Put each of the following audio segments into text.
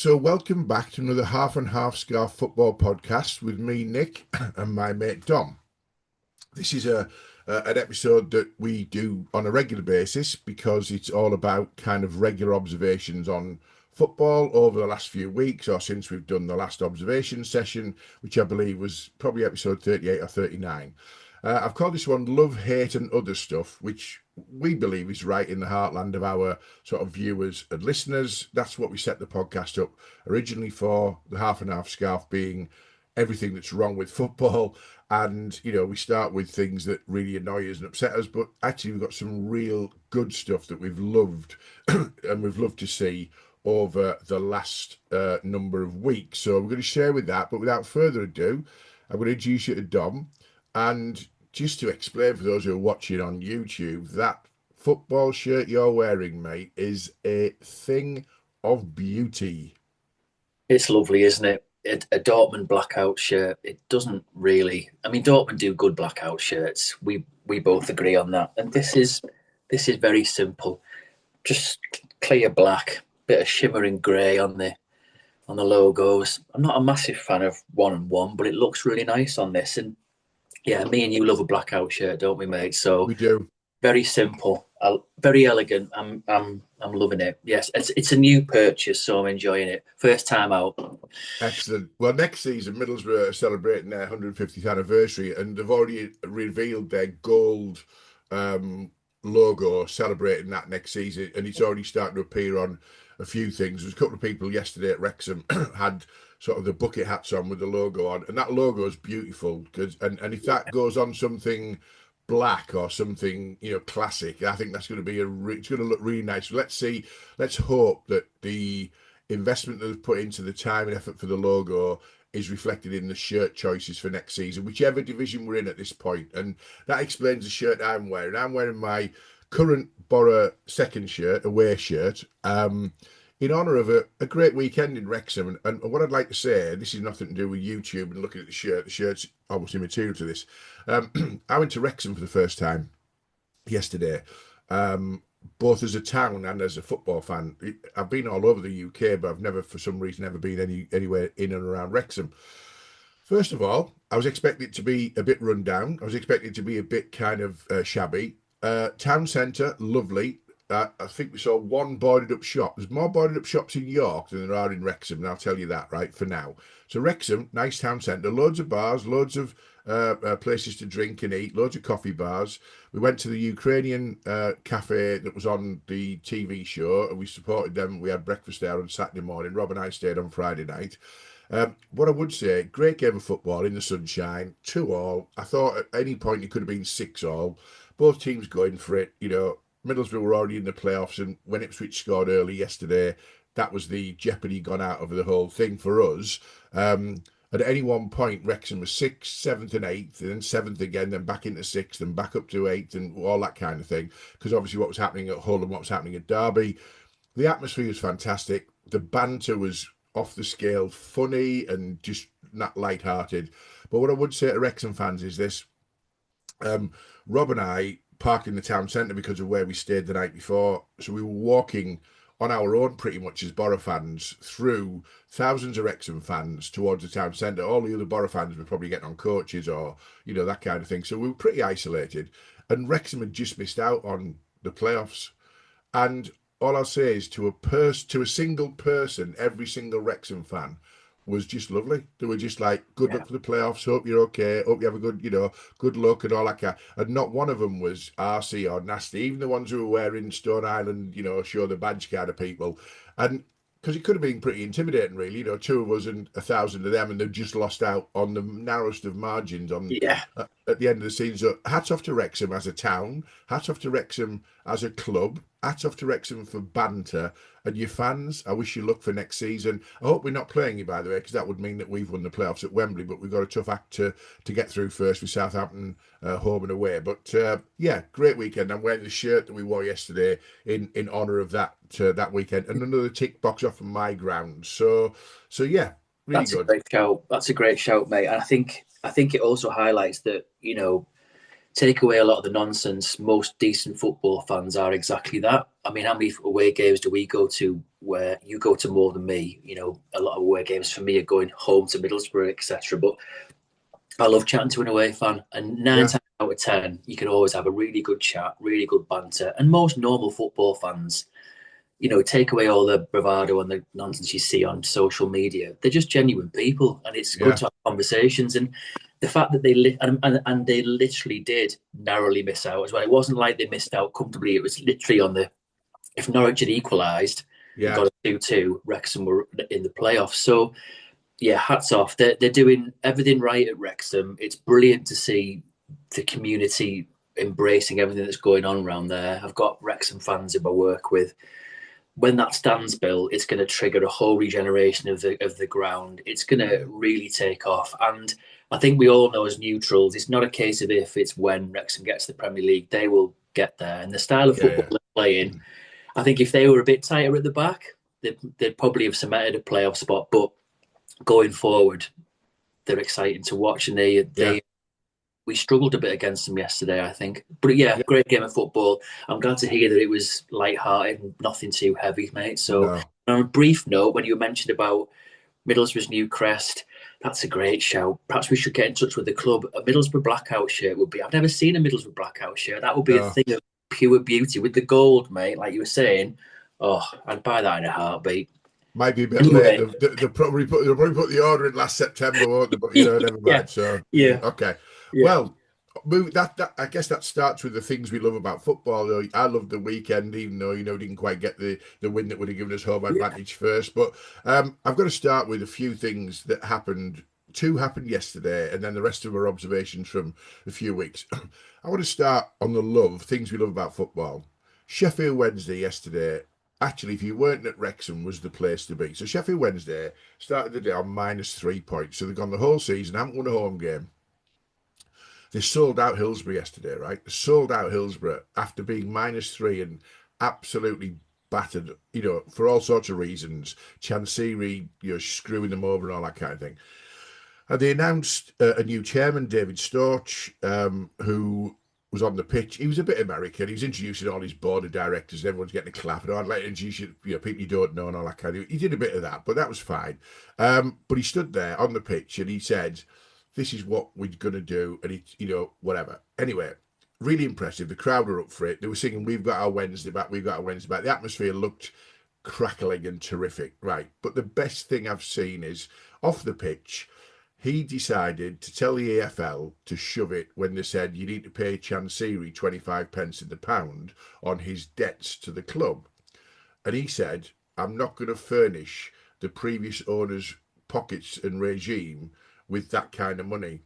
So welcome back to another Half and Half Scarf football podcast with me, Nick, and my mate Dom. This is an episode that we do on a regular basis because it's all about kind of regular observations on football over the last few weeks or since we've done the last observation session, which I believe was probably episode 38 or 39. I've called this one Love, Hate and Other Stuff, which we believe is right in the heartland of our sort of viewers and listeners. That's what we set the podcast up originally for, the Half and Half Scarf being everything that's wrong with football. And, you know, we start with things that really annoy us and upset us, but actually we've got some real good stuff that we've loved and we've loved to see over the last number of weeks. So we're going to share with that, but without further ado, I'm going to introduce you to Dom. And just to explain for those who are watching on YouTube, that football shirt you're wearing, mate, is a thing of beauty. It's lovely, isn't it? A Dortmund blackout shirt. It doesn't really. I mean, Dortmund do good blackout shirts. We both agree on that. And this is very simple. Just clear black, bit of shimmering grey on the logos. I'm not a massive fan of 1-1, but it looks really nice on this. And yeah, me and you love a blackout shirt, don't we, mate? So We do. very simple, very elegant. I'm loving it. Yes, it's a new purchase, so I'm enjoying it. First time out. Excellent. Well, next season, Middlesbrough are celebrating their 150th anniversary, and they've already revealed their gold logo celebrating that next season, and it's already starting to appear on a few things. There's a couple of people yesterday at Wrexham had sort of the bucket hats on with the logo on, and that logo is beautiful. And if that goes on something black or something, you know, classic, I think that's going to be it's going to look really nice. Let's see. Let's hope that the investment that they've put into the time and effort for the logo is reflected in the shirt choices for next season, whichever division we're in at this point. And that explains the shirt I'm wearing. I'm wearing my current Borough second shirt, away shirt, in honour of a great weekend in Wrexham. And what I'd like to say, this is nothing to do with YouTube and looking at the shirt. The shirt's almost immaterial to this. I went to Wrexham for the first time yesterday. Both as a town and as a football fan. I've been all over the UK, but I've never, for some reason, ever been anywhere in and around Wrexham. First of all, I was expecting it to be a bit run down. I was expecting it to be a bit kind of shabby. Town centre, lovely. I think we saw one boarded up shop. There's more boarded up shops in York than there are in Wrexham, and I'll tell you that, right, for now. So Wrexham, nice town centre, loads of bars, loads of places to drink and eat, loads of coffee bars. We went to the Ukrainian cafe that was on the TV show, and we supported them. We had breakfast there on Saturday morning. Rob and I stayed on Friday night. What I would say, great game of football in the sunshine, 2-2. I thought at any point it could have been 6-6. Both teams going for it, you know. Middlesbrough were already in the playoffs, and when Ipswich scored early yesterday, that was the jeopardy gone out of the whole thing for us. At any one point, Wrexham was 6th, 7th, and 8th, and then 7th again, then back into 6th, and back up to 8th, and all that kind of thing. Because obviously, what was happening at Hull and what was happening at Derby, the atmosphere was fantastic. The banter was off the scale, funny, and just not light-hearted. But what I would say to Wrexham fans is this: Rob and I parked in the town centre because of where we stayed the night before. So we were walking on our own pretty much as Borough fans through thousands of Wrexham fans towards the town centre. All the other Borough fans were probably getting on coaches or, you know, that kind of thing. So we were pretty isolated. And Wrexham had just missed out on the playoffs. And all I'll say is to a single person, every single Wrexham fan was just lovely. They were just like, good Yeah. luck for the playoffs. Hope you're okay. Hope you have a good, you know, good luck and all that kind. And not one of them was arsey or nasty. Even the ones who were wearing Stone Island, you know, show the badge kind of people. And because it could have been pretty intimidating, really. You know, two of us and 1,000 of them, and they've just lost out on the narrowest of margins on Yeah. at the end of the season. So hats off to Wrexham as a town. Hats off to Wrexham as a club. Hats off to Wrexham for banter. And your fans, I wish you luck for next season. I hope we're not playing you, by the way, because that would mean that we've won the playoffs at Wembley, but we've got a tough act to get through first with Southampton home and away. But yeah, great weekend. I'm wearing the shirt that we wore yesterday in honour of that weekend, and another tick box off of my ground. So yeah, really That's a good. great shout. That's a great shout, mate. And I think it also highlights that, you know, take away a lot of the nonsense, most decent football fans are exactly that. I mean, how many away games do we go to where you go to more than me? You know, a lot of away games for me are going home to Middlesbrough, etc. But I love chatting to an away fan, and nine Yeah, times out of 10, you can always have a really good chat, really good banter. And most normal football fans, you know, take away all the bravado and the nonsense you see on social media. They're just genuine people, and it's good yeah, to have conversations. And the fact that and they literally did narrowly miss out as well. It wasn't like they missed out comfortably. It was literally on the, if Norwich had equalised and yeah, got a 2-2, Wrexham were in the playoffs. So yeah, hats off. They're doing everything right at Wrexham. It's brilliant to see the community embracing everything that's going on around there. I've got Wrexham fans who I work with. When that stands built, it's going to trigger a whole regeneration of the ground. It's going to really take off. And I think we all know as neutrals, it's not a case of if, it's when Wrexham gets to the Premier League, they will get there. And the style of football yeah. they're playing, I think if they were a bit tighter at the back, they'd probably have cemented a playoff spot. But going forward, they're exciting to watch, and Yeah. we struggled a bit against them yesterday, I think. But yeah, Yeah. great game of football. I'm glad to hear that it was light-hearted and nothing too heavy, mate. So No. on a brief note, when you mentioned about Middlesbrough's new crest, that's a great shout. Perhaps we should get in touch with the club. A Middlesbrough blackout shirt would be, I've never seen a Middlesbrough blackout shirt. That would be a No. thing of pure beauty with the gold, mate, like you were saying. Oh, I'd buy that in a heartbeat. Might be a bit late. Anyway, They'll probably put the order in last September, won't they? But never yeah, mind. So yeah, okay. yeah, Well, that I guess that starts with the things we love about football. Though I love the weekend, even though didn't quite get the win that would have given us home yeah. advantage first. But I've got to start with a few things that happened. Two happened yesterday, and then the rest of our observations from a few weeks. I want to start on the things we love about football. Sheffield Wednesday yesterday. Actually, if you weren't at Wrexham, was the place to be. So Sheffield Wednesday started the day on -3 points. So they've gone the whole season, haven't won a home game. They sold out Hillsborough yesterday, right? They sold out Hillsborough after being -3 and absolutely battered, for all sorts of reasons. Chansiri, screwing them over and all that kind of thing. And they announced a new chairman, David Storch, who was on the pitch. He was a bit American. He was introducing all his board of directors. And everyone's getting a clap. And I'd like to introduce people you don't know and all that kind of thing. He did a bit of that, but that was fine. But he stood there on the pitch and he said, this is what we're going to do. And whatever. Anyway, really impressive. The crowd were up for it. They were singing, we've got our Wednesday back. We've got our Wednesday back. The atmosphere looked crackling and terrific. Right. But the best thing I've seen is off the pitch, he decided to tell the AFL to shove it when they said you need to pay Chansiri 25 pence in the pound on his debts to the club. And he said, I'm not going to furnish the previous owner's pockets and regime with that kind of money.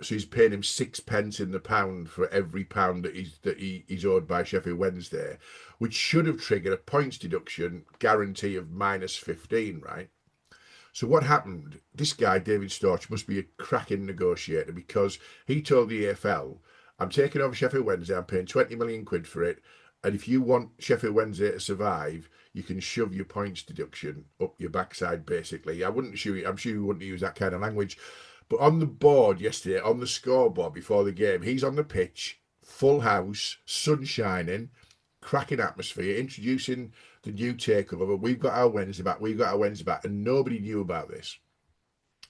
So he's paying him 6 pence in the pound for every pound that he's owed by Sheffield Wednesday, which should have triggered a points deduction guarantee of -15, right? So what happened? This guy, David Storch, must be a cracking negotiator because he told the AFL, I'm taking over Sheffield Wednesday, I'm paying 20 million quid for it, and if you want Sheffield Wednesday to survive, you can shove your points deduction up your backside, basically. I'm sure you wouldn't use that kind of language. But on the board yesterday, on the scoreboard before the game, he's on the pitch, full house, sun shining, cracking atmosphere, introducing the new takeover. We've got our Wednesday back. We've got our Wednesday back, and nobody knew about this.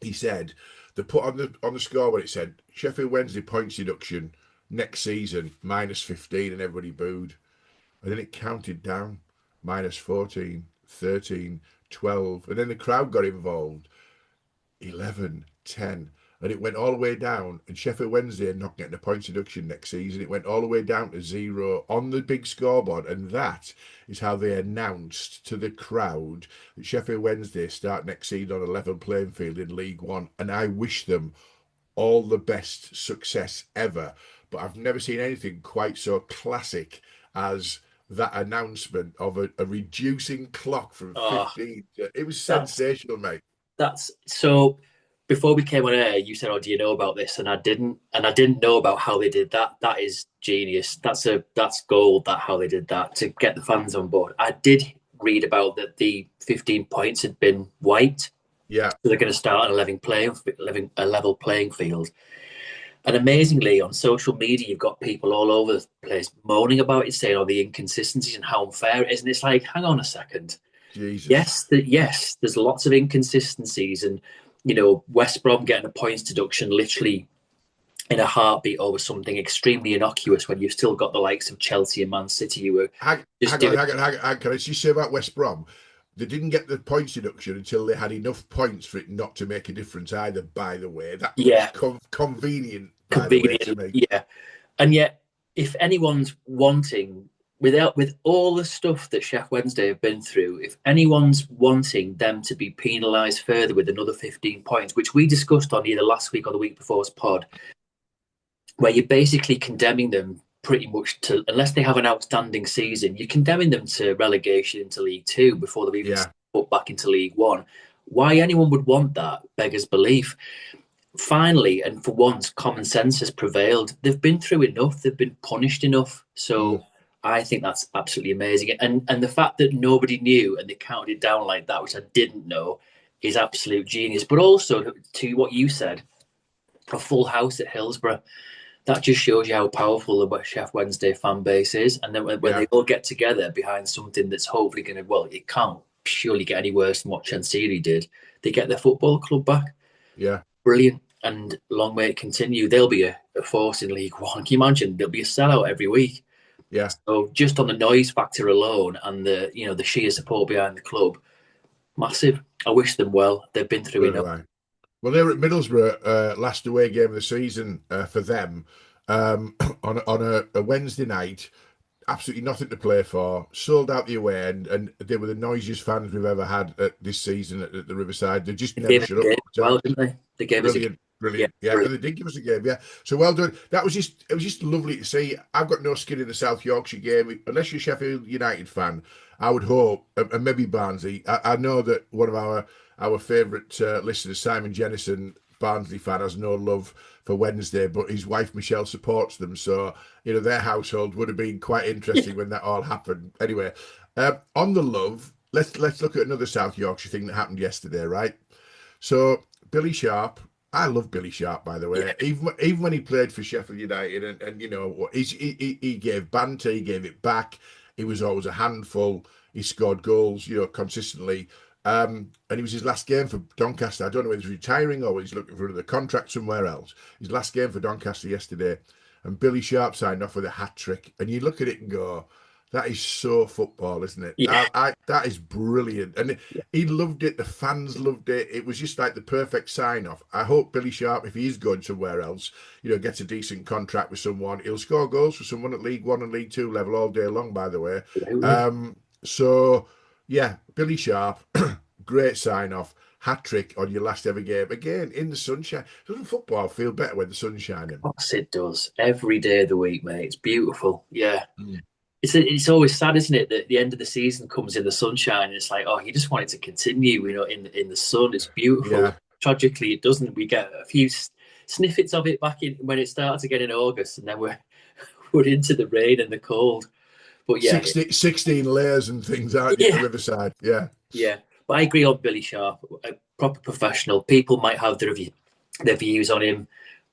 He said they put on the scoreboard. It said Sheffield Wednesday points deduction next season -15, and everybody booed. And then it counted down -14, 13, 12, and then the crowd got involved. 11, 10, and it went all the way down. And Sheffield Wednesday are not getting a points deduction next season. It went all the way down to 0 on the big scoreboard, and that is how they announced to the crowd that Sheffield Wednesday start next season on a level playing field in League One. And I wish them all the best success ever. But I've never seen anything quite so classic as that announcement of a reducing clock from Oh, 15. It was that's sensational, mate. that's so. Before we came on air, you said, "Oh, do you know about this?" And I didn't know about how they did that. That is genius. That's gold. That how they did that to get the fans on board. I did read about that the 15 points had been wiped, Yeah. so they're going to start on a level playing field. And amazingly, on social media, you've got people all over the place moaning about it, saying all the inconsistencies and how unfair it is. And it's like, hang on a second. Jesus. Yes, there's lots of inconsistencies, and West Brom getting a points deduction literally in a heartbeat over something extremely innocuous when you've still got the likes of Chelsea and Man City who were Hang, just doing. hang on. Can I just say about West Brom? They didn't get the points deduction until they had enough points for it not to make a difference either, by the way. That was Yeah, convenient, by the way, to convenient. me. Yeah, and yet, if anyone's wanting, with all the stuff that Chef Wednesday have been through, if anyone's wanting them to be penalised further with another 15 points, which we discussed on either last week or the week before's pod, where you're basically condemning them pretty much to, unless they have an outstanding season, you're condemning them to relegation into League Two before they've even put back into League One. Why anyone would want that beggars belief. Finally, and for once, common sense has prevailed. They've been through enough. They've been punished enough. So I think that's absolutely amazing. And the fact that nobody knew and they counted it down like that, which I didn't know, is absolute genius. But also to what you said, a full house at Hillsborough. That just shows you how powerful the Chef Wednesday fan base is. And then when they all get together behind something that's hopefully going to, well, it can't surely get any worse than what Chansiri did. They get their football club back. Yeah. Brilliant. And long may it continue. They'll be a force in League One. Can you imagine? There'll be a sellout every week. Yeah. So just on the noise factor alone and the sheer support behind the club, massive. I wish them well. They've been through enough. Well, they were at Middlesbrough last away game of the season for them on a Wednesday night. Absolutely nothing to play for. Sold out the away end, and they were the noisiest fans we've ever had this season at the Riverside. They just never shut up. Well, didn't they? They gave us brilliant. Yeah, and they did give us a game. Yeah, so well done. It was just lovely to see. I've got no skin in the South Yorkshire game unless you're a Sheffield United fan. I would hope, and maybe Barnsley. I know that one of our favourite listeners, Simon Jennison, Barnsley fan, has no love for Wednesday, but his wife Michelle supports them. So their household would have been quite interesting when that all happened. Anyway, on the love, let's look at another South Yorkshire thing that happened yesterday, right? So Billy Sharp. I love Billy Sharp, by the way. Yeah. Even when he played for Sheffield United, and he gave banter, he gave it back. He was always a handful. He scored goals, consistently. And it was his last game for Doncaster. I don't know whether he's retiring or whether he's looking for another contract somewhere else. His last game for Doncaster yesterday, and Billy Sharp signed off with a hat trick. And you look at it and go, that is so football, isn't it? Yeah. That is brilliant. And he loved it. The fans loved it. It was just like the perfect sign-off. I hope Billy Sharp, if he is going somewhere else, gets a decent contract with someone. He'll score goals for someone at League One and League Two level all day long, by the way. So, yeah, Billy Sharp, great sign-off. Hat-trick on your last ever game. Again, in the sunshine. Doesn't football feel better when the sun's shining? Of course it does. Every day of the week, mate. It's beautiful. Yeah. It's always sad, isn't it, that the end of the season comes in the sunshine and it's like, oh, you just want it to continue, in the sun. It's beautiful. Yeah. Tragically, it doesn't. We get a few snippets of it back in when it starts again in August, and then we're into the rain and the cold. But yeah, 16 layers and things out at the Riverside. Yeah. Yeah. But I agree on Billy Sharp, a proper professional. People might have their views on him,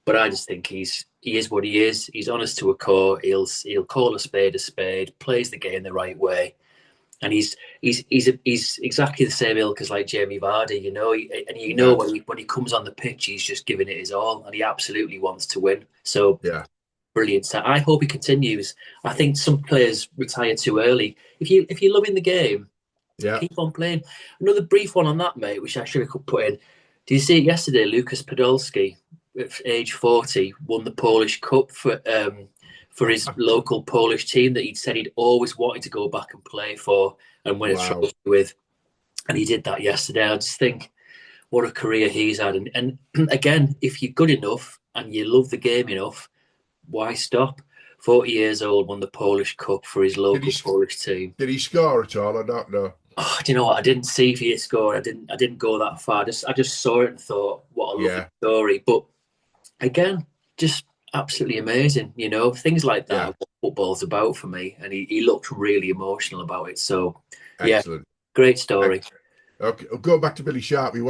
but I just think he is what he is. He's honest to a core. He'll call a spade, plays the game the right way, and he's exactly the same ilk as like Jamie Vardy, when he comes on the pitch, he's just giving it his all, and he absolutely wants to win. So brilliant. So I hope he continues. I think some players retire too early. If you're loving the game, keep on playing. Another brief one on that, mate, which I should have put in. Did you see it yesterday? Lucas Podolski, at age 40, won the Polish Cup for his local Polish team that he'd said he'd always wanted to go back and play for and win a trophy with. And he did that yesterday. I just think what a career he's had. And again, if you're good enough and you love the game enough, why stop? 40 years old, won the Polish Cup for his local Polish team. Did he score at all? I don't know. Oh, do you know what? I didn't see if he had scored. I didn't go that far. I just saw it and thought, what a lovely story. But again, just absolutely amazing. Things like that. What football's about for me. And he looked really emotional about it. So, excellent. Great story. Okay, going back to Billy Sharp, we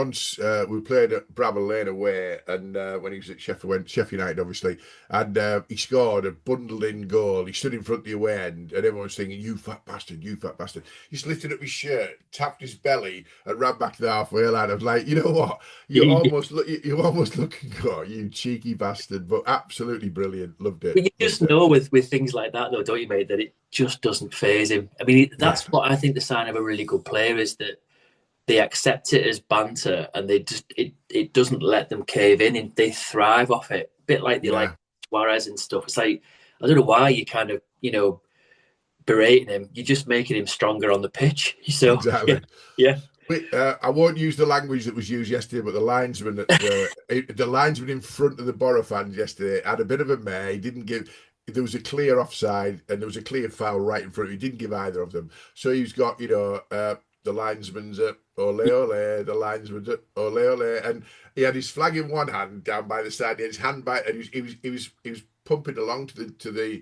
played at Bramall Lane away, and when he was at Sheffield United, obviously, and he scored a bundled-in goal. He stood in front of the away end, and everyone was thinking, "You fat bastard, you fat bastard." He just lifted up his shirt, tapped his belly, and ran back to the halfway line. I was like, you know what? You almost look and go, "You cheeky bastard," but absolutely brilliant. Loved it. But you Loved just it. know with things like that, though, don't you, mate, that it just doesn't phase him. I mean, Yeah, that's what I think the sign of a really good player is, that they accept it as banter, and it doesn't let them cave in, and they thrive off it. A bit like they like yeah, Suarez and stuff. It's like, I don't know why you kind of, berating him. You're just making him stronger on the pitch. So yeah, exactly. yeah. I won't use the language that was used yesterday, but the linesman in front of the Borough fans yesterday had a bit of a mare. He didn't give. There was a clear offside and there was a clear foul right in front. He didn't give either of them. So he's got the linesman's ole ole, the linesman's ole ole, and he had his flag in one hand down by the side. He had his hand by, and he was pumping along to the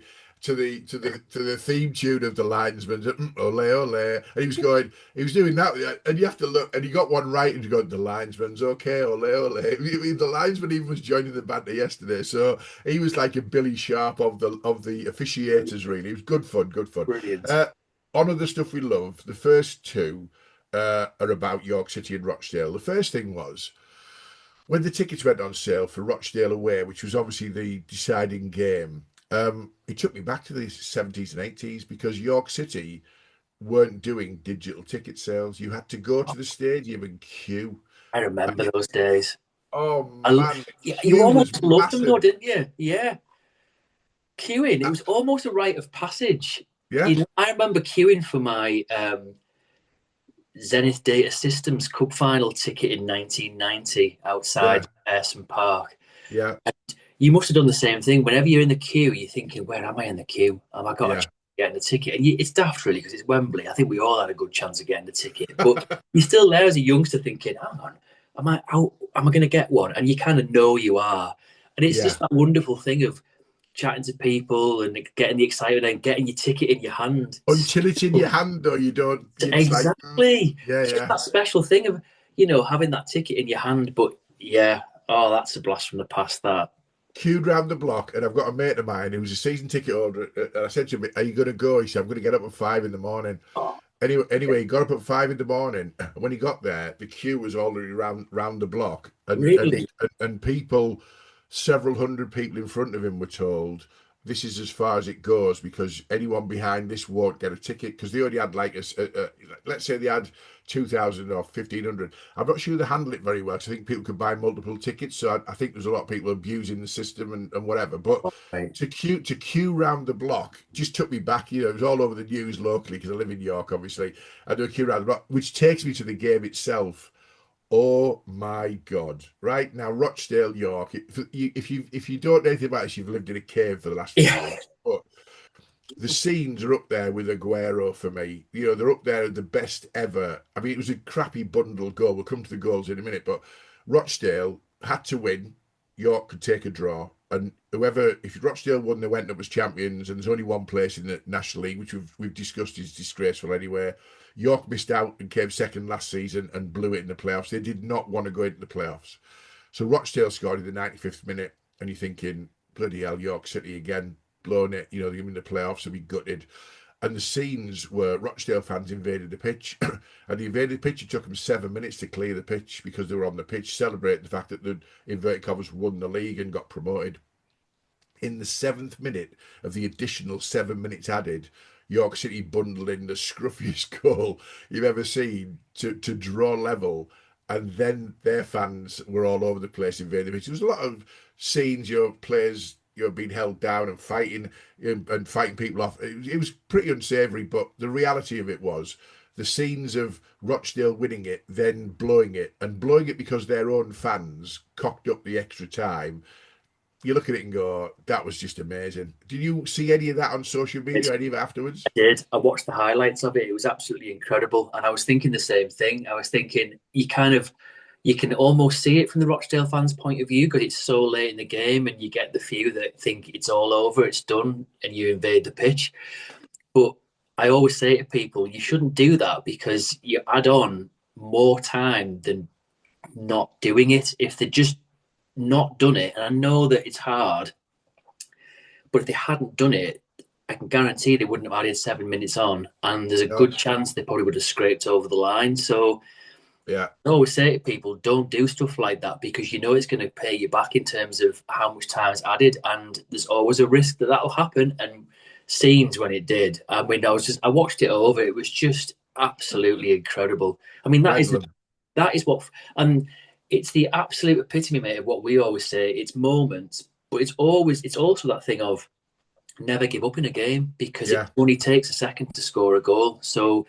theme tune of the linesman's ole ole, and he was doing that, and you have to look, and he got one right, and you go, the linesman's okay, ole ole. The linesman even was joining the banter yesterday, so he was like a Billy Sharp of the officiators. Really, it was good fun, good fun. Brilliant. Uh, on other stuff we love, the first two are about York City and Rochdale. The first thing was when the tickets went on sale for Rochdale away, which was obviously the deciding game. It took me back to the 70s and 80s because York City weren't doing digital ticket sales. You had to go to the stadium and queue. I And remember you, those days. oh I, man, the you queue was almost loved them, though, massive. didn't you? Yeah. Queuing, it Uh, was almost a rite of passage. yeah, I remember queuing for my Zenith Data Systems Cup final ticket in 1990 outside yeah, Ayresome Park. yeah, You must have done the same thing. Whenever you're in the queue, you're thinking, where am I in the queue? Have I got a chance yeah. of getting the ticket? And it's daft, really, because it's Wembley. I think we all had a good chance of getting the ticket. But you're still there as a youngster thinking, hang on, am I out? Am I going to get one? And you kind of know you are. And it's Yeah. just that wonderful thing of chatting to people and getting the excitement and getting your ticket in your hand. Until it's in your hand, though, you don't. It's like, Exactly. yeah, It's just yeah. that special thing of, having that ticket in your hand. But yeah, oh, that's a blast from the past, that. Queued round the block, and I've got a mate of mine who was a season ticket holder. And I said to him, "Are you going to go?" He said, "I'm going to get up at 5 in the morning." Oh, Anyway, he got up at 5 in the morning. And when he got there, the queue was already round the block, really? and people, several hundred people in front of him were told, "This is as far as it goes because anyone behind this won't get a ticket." Because they only had like let's say they had 2,000 or 1,500. I'm not sure they handle it very well. Because I think people could buy multiple tickets, so I think there's a lot of people abusing the system and whatever. But Right. to queue round the block just took me back. It was all over the news locally because I live in York, obviously. I do a queue round the block, which takes me to the game itself. Oh my God! Right now, Rochdale, York. If you don't know anything about this, you've lived in a cave for the last few Yeah. years. But the scenes are up there with Aguero for me. They're up there the best ever. I mean, it was a crappy bundle goal. We'll come to the goals in a minute, but Rochdale had to win. York could take a draw, and if Rochdale won, they went up as champions. And there's only one place in the National League, which we've discussed is disgraceful anyway. York missed out and came second last season and blew it in the playoffs. They did not want to go into the playoffs. So Rochdale scored in the 95th minute, and you're thinking, bloody hell, York City again, blown it. They're in the playoffs, so be gutted. And the scenes where Rochdale fans invaded the pitch, and they invaded the pitch. It took them 7 minutes to clear the pitch because they were on the pitch celebrating the fact that the inverted commas won the league and got promoted. In the 7th minute of the additional 7 minutes added, York City bundled in the scruffiest goal you've ever seen to draw level. And then their fans were all over the place invading the pitch. There was a lot of scenes, players, being held down and fighting people off. It was pretty unsavoury, but the reality of it was the scenes of Rochdale winning it, then blowing it, and blowing it because their own fans cocked up the extra time. You look at it and go, that was just amazing. Did you see any of that on social media, any of it afterwards? I did. I watched the highlights of it. It was absolutely incredible. And I was thinking the same thing. I was thinking you can almost see it from the Rochdale fans' point of view because it's so late in the game and you get the few that think it's all over, it's done, and you invade the pitch. But I always say to people, you shouldn't do that because you add on more time than not doing it. If they just not done it, and I know that it's hard, but if they hadn't done it, I can guarantee they wouldn't have added 7 minutes on, and there's a No, good chance they probably would have scraped over the line. So yeah, I always say to people, don't do stuff like that because you know it's going to pay you back in terms of how much time is added, and there's always a risk that that'll happen. And scenes when it did, I mean, I watched it over. It was just absolutely incredible. I mean, Bedlam. that is what, and it's the absolute epitome, mate, of what we always say. It's moments, but it's also that thing of never give up in a game because it Yeah, only takes a second to score a goal. So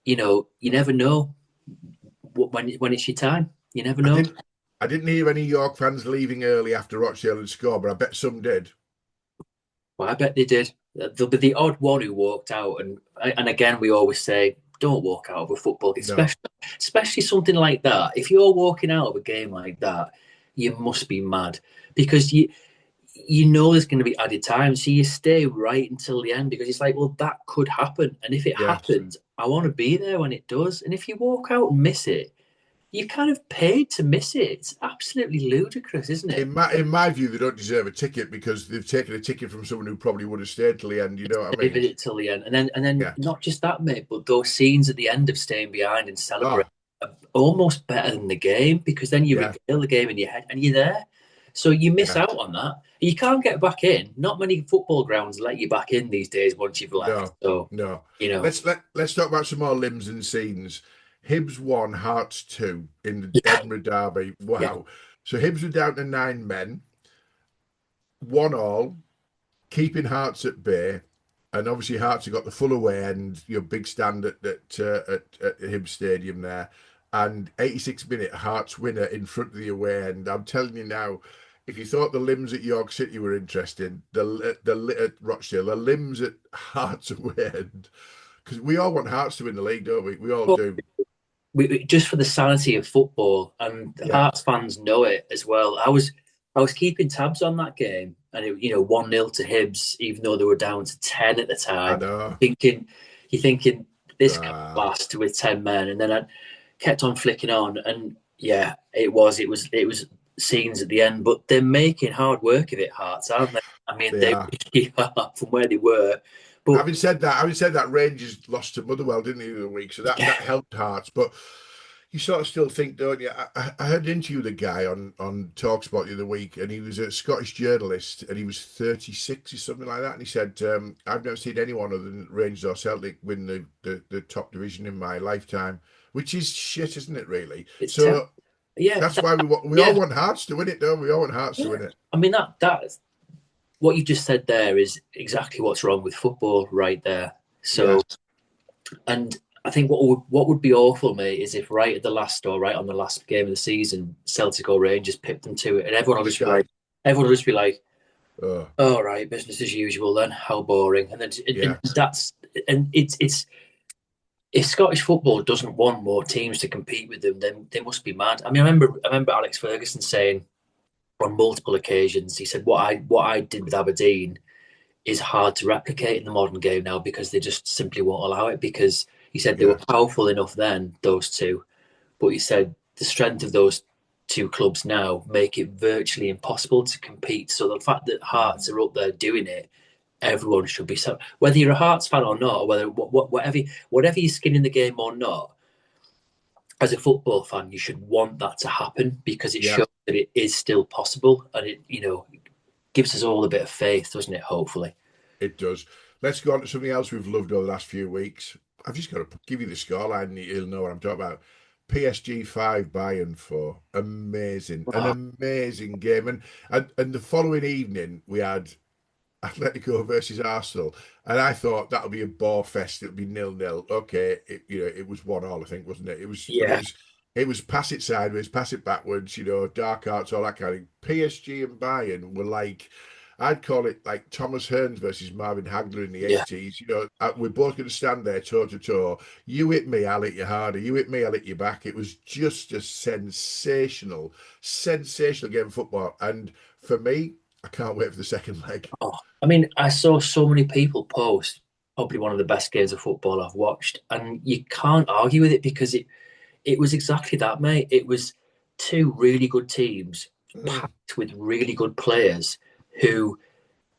you never know when it's your time. You never I know. didn't. I didn't hear any York fans leaving early after Rochdale had scored, but I bet some did. Well, I bet they did. There'll be the odd one who walked out, and again, we always say, don't walk out of a football game, No, especially something like that. If you're walking out of a game like that, you must be mad because you know there's going to be added time, so you stay right until the end because it's like, well, that could happen, and if it yeah. happens, I want to be there when it does. And if you walk out and miss it, you're kind of paid to miss it. It's absolutely ludicrous, isn't it? In my view, they don't deserve a ticket because they've taken a ticket from someone who probably would have stayed till the end. You know what I David mean? it till the end, and then Yeah. not just that, mate, but those scenes at the end of staying behind and celebrate Oh, are almost better than the game because then you yeah, regale the game in your head and you're there. So you miss yeah. out on that. You can't get back in. Not many football grounds let you back in these days once you've left. No, So no. you know, Let's talk about some more limbs and scenes. Hibs 1, Hearts 2 in the yeah, Edinburgh Derby. yeah, Wow. So Hibs were down to 9 men, 1-1, keeping Hearts at bay. And obviously Hearts have got the full away end, your big stand at Hibs Stadium there. And 86th minute Hearts winner in front of the away end. I'm telling you now, if you thought the limbs at York City were interesting, the at Rochdale, the limbs at Hearts away end, because we all want Hearts to win the league, don't we? We all but do. just for the sanity of football, and Yeah, Hearts fans know it as well. I was keeping tabs on that game, and 1-0 to Hibs, even though they were down to 10 at the I time. know. You're thinking this can't Ah, last with 10 men, and then I kept on flicking on, and yeah, it was scenes at the end, but they're making hard work of it, Hearts, aren't they? I mean, they they are. really are from where they were, but Having said that, Rangers lost to Motherwell, didn't they, the other week? So that yeah, helped Hearts. But you sort of still think, don't you? I heard an interview with a guy on Talksport the other week, and he was a Scottish journalist, and he was 36 or something like that. And he said, "I've never seen anyone other than Rangers or Celtic win the top division in my lifetime," which is shit, isn't it? Really. it's terrible. So Yeah, that's why we all yeah, want Hearts to win it, don't we? We all want Hearts to yeah. win it. I mean that what you just said there is exactly what's wrong with football right there. Yeah, So, and I think what would be awful, mate, is if right at the last or right on the last game of the season, Celtic or Rangers pipped them to it, and shite. everyone will just be like, Oh, "All right, business as usual." Then how boring, and then yeah, it's if Scottish football doesn't want more teams to compete with them, then they must be mad. I mean, I remember Alex Ferguson saying on multiple occasions, he said what I did with Aberdeen is hard to replicate in the modern game now because they just simply won't allow it because he said they were yeah. powerful enough then, those two, but he said the strength of those two clubs now make it virtually impossible to compete. So the fact that Hearts are up there doing it, everyone should be so. Whether you're a Hearts fan or not, or whatever you skin in the game or not, as a football fan, you should want that to happen because it Yeah. shows that it is still possible, and it gives us all a bit of faith, doesn't it? Hopefully. It does. Let's go on to something else we've loved over the last few weeks. I've just got to give you the scoreline and you'll know what I'm talking about. PSG 5, Bayern 4. Amazing. An Wow. amazing game. And the following evening, we had Atletico versus Arsenal. And I thought that'll be a bore fest. It'll be 0-0. Okay. It was 1-1, I think, wasn't it? But Yeah. it was pass it sideways, pass it backwards, dark arts, all that kind of thing. PSG and Bayern were like, I'd call it like Thomas Hearns versus Marvin Hagler in the Yeah. 80s. We're both going to stand there toe to toe. You hit me, I'll hit you harder. You hit me, I'll hit you back. It was just a sensational game of football. And for me, I can't wait for the second leg. Oh, I mean, I saw so many people post probably one of the best games of football I've watched, and you can't argue with it because it was exactly that, mate. It was two really good teams packed with really good players who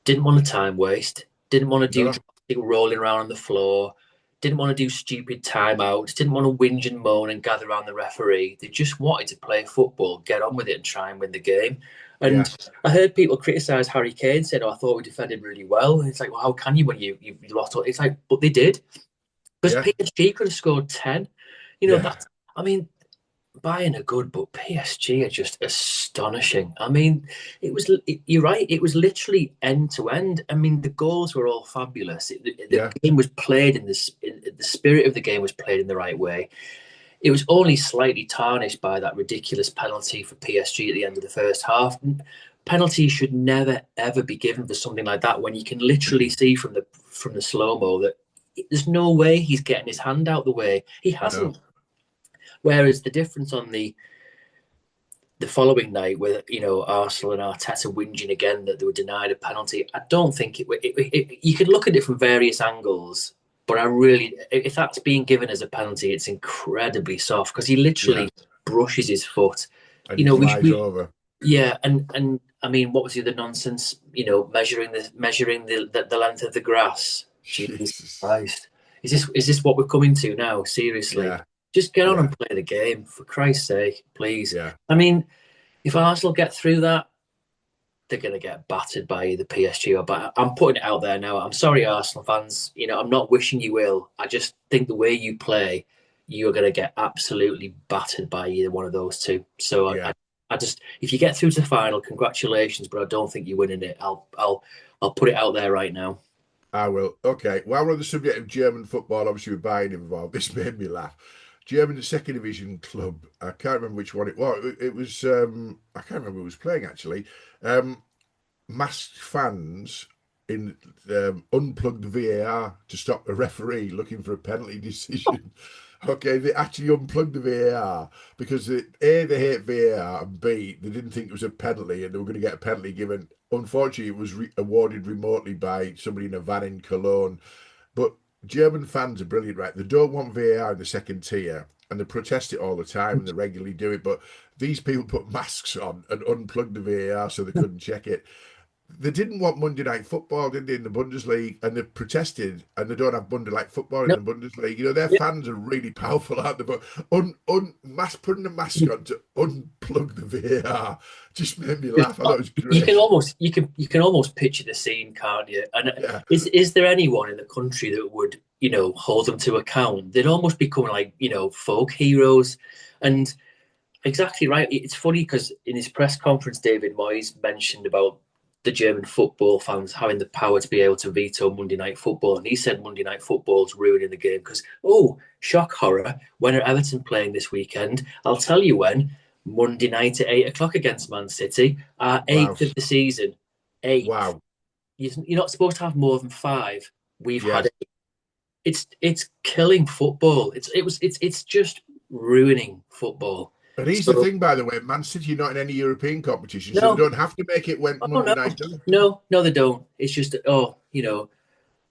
didn't want to time waste, didn't want to do No, drastic rolling around on the floor, didn't want to do stupid timeouts, didn't want to whinge and moan and gather around the referee. They just wanted to play football, get on with it, and try and win the game. And yes, I heard people criticise Harry Kane, said, "Oh, I thought we defended really well." And it's like, well, how can you when you lost? It's like, but they did, because yeah, PSG could have scored 10. yeah, That's. I mean, Bayern are good, but PSG are just astonishing. I mean, you're right. It was literally end to end. I mean, the goals were all fabulous. The yeah, game was played the spirit of the game was played in the right way. It was only slightly tarnished by that ridiculous penalty for PSG at the end of the first half. Penalties should never ever be given for something like that, when you can literally see from the slow mo that there's no way he's getting his hand out the way. He no, hasn't. Whereas the difference on the following night, with Arsenal and Arteta whinging again that they were denied a penalty, I don't think you could look at it from various angles, but I really, if that's being given as a penalty, it's incredibly soft, because he yeah, literally brushes his foot. and You he know, flies over. yeah, and I mean, what was the other nonsense? Measuring the length of the grass. Jesus Jesus. Christ, is this what we're coming to now? Seriously, Yeah, just get on yeah, and play the game, for Christ's sake, please. yeah. I mean, if Arsenal get through that, they're going to get battered by either PSG or Bayern. I'm putting it out there now. I'm sorry, Arsenal fans. I'm not wishing you ill. I just think the way you play, you're going to get absolutely battered by either one of those two. So Yeah, I just, if you get through to the final, congratulations. But I don't think you're winning it. I'll put it out there right now. I will. Okay. While we're on the subject of German football, obviously with Bayern involved, this made me laugh. German second division club. I can't remember which one it was. It was. I can't remember who was playing actually. Um, Masked fans in unplugged VAR to stop a referee looking for a penalty decision. Okay, they actually unplugged the VAR because A, they hate VAR, and B, they didn't think it was a penalty and they were going to get a penalty given. Unfortunately, it was awarded remotely by somebody in a van in Cologne. But German fans are brilliant, right? They don't want VAR in the second tier and they protest it all the time and they regularly do it. But these people put masks on and unplugged the VAR so they couldn't check it. They didn't want Monday night football, did they, in the Bundesliga? And they've protested, and they don't have Monday night football in No, the Bundesliga. Their yeah. fans are really powerful, aren't they? But putting a mask on to unplug the VAR just made me laugh. I thought it was You can great. almost picture the scene, can't you? And Yeah, is there anyone in the country that would hold them to account? They'd almost become like folk heroes. And exactly right. It's funny because in his press conference, David Moyes mentioned about the German football fans having the power to be able to veto Monday night football, and he said Monday night football's ruining the game because, oh, shock horror, when are Everton playing this weekend? I'll tell you when. Monday night at 8 o'clock against Man City, our wow, eighth of the season. Eighth. wow. You're not supposed to have more than five. We've had Yes, it. It's killing football. It's just ruining football. but here's the So thing, by the way, Man City are not in any European competition, so they no, don't have to make it when oh Monday no, night does. no, they don't. It's just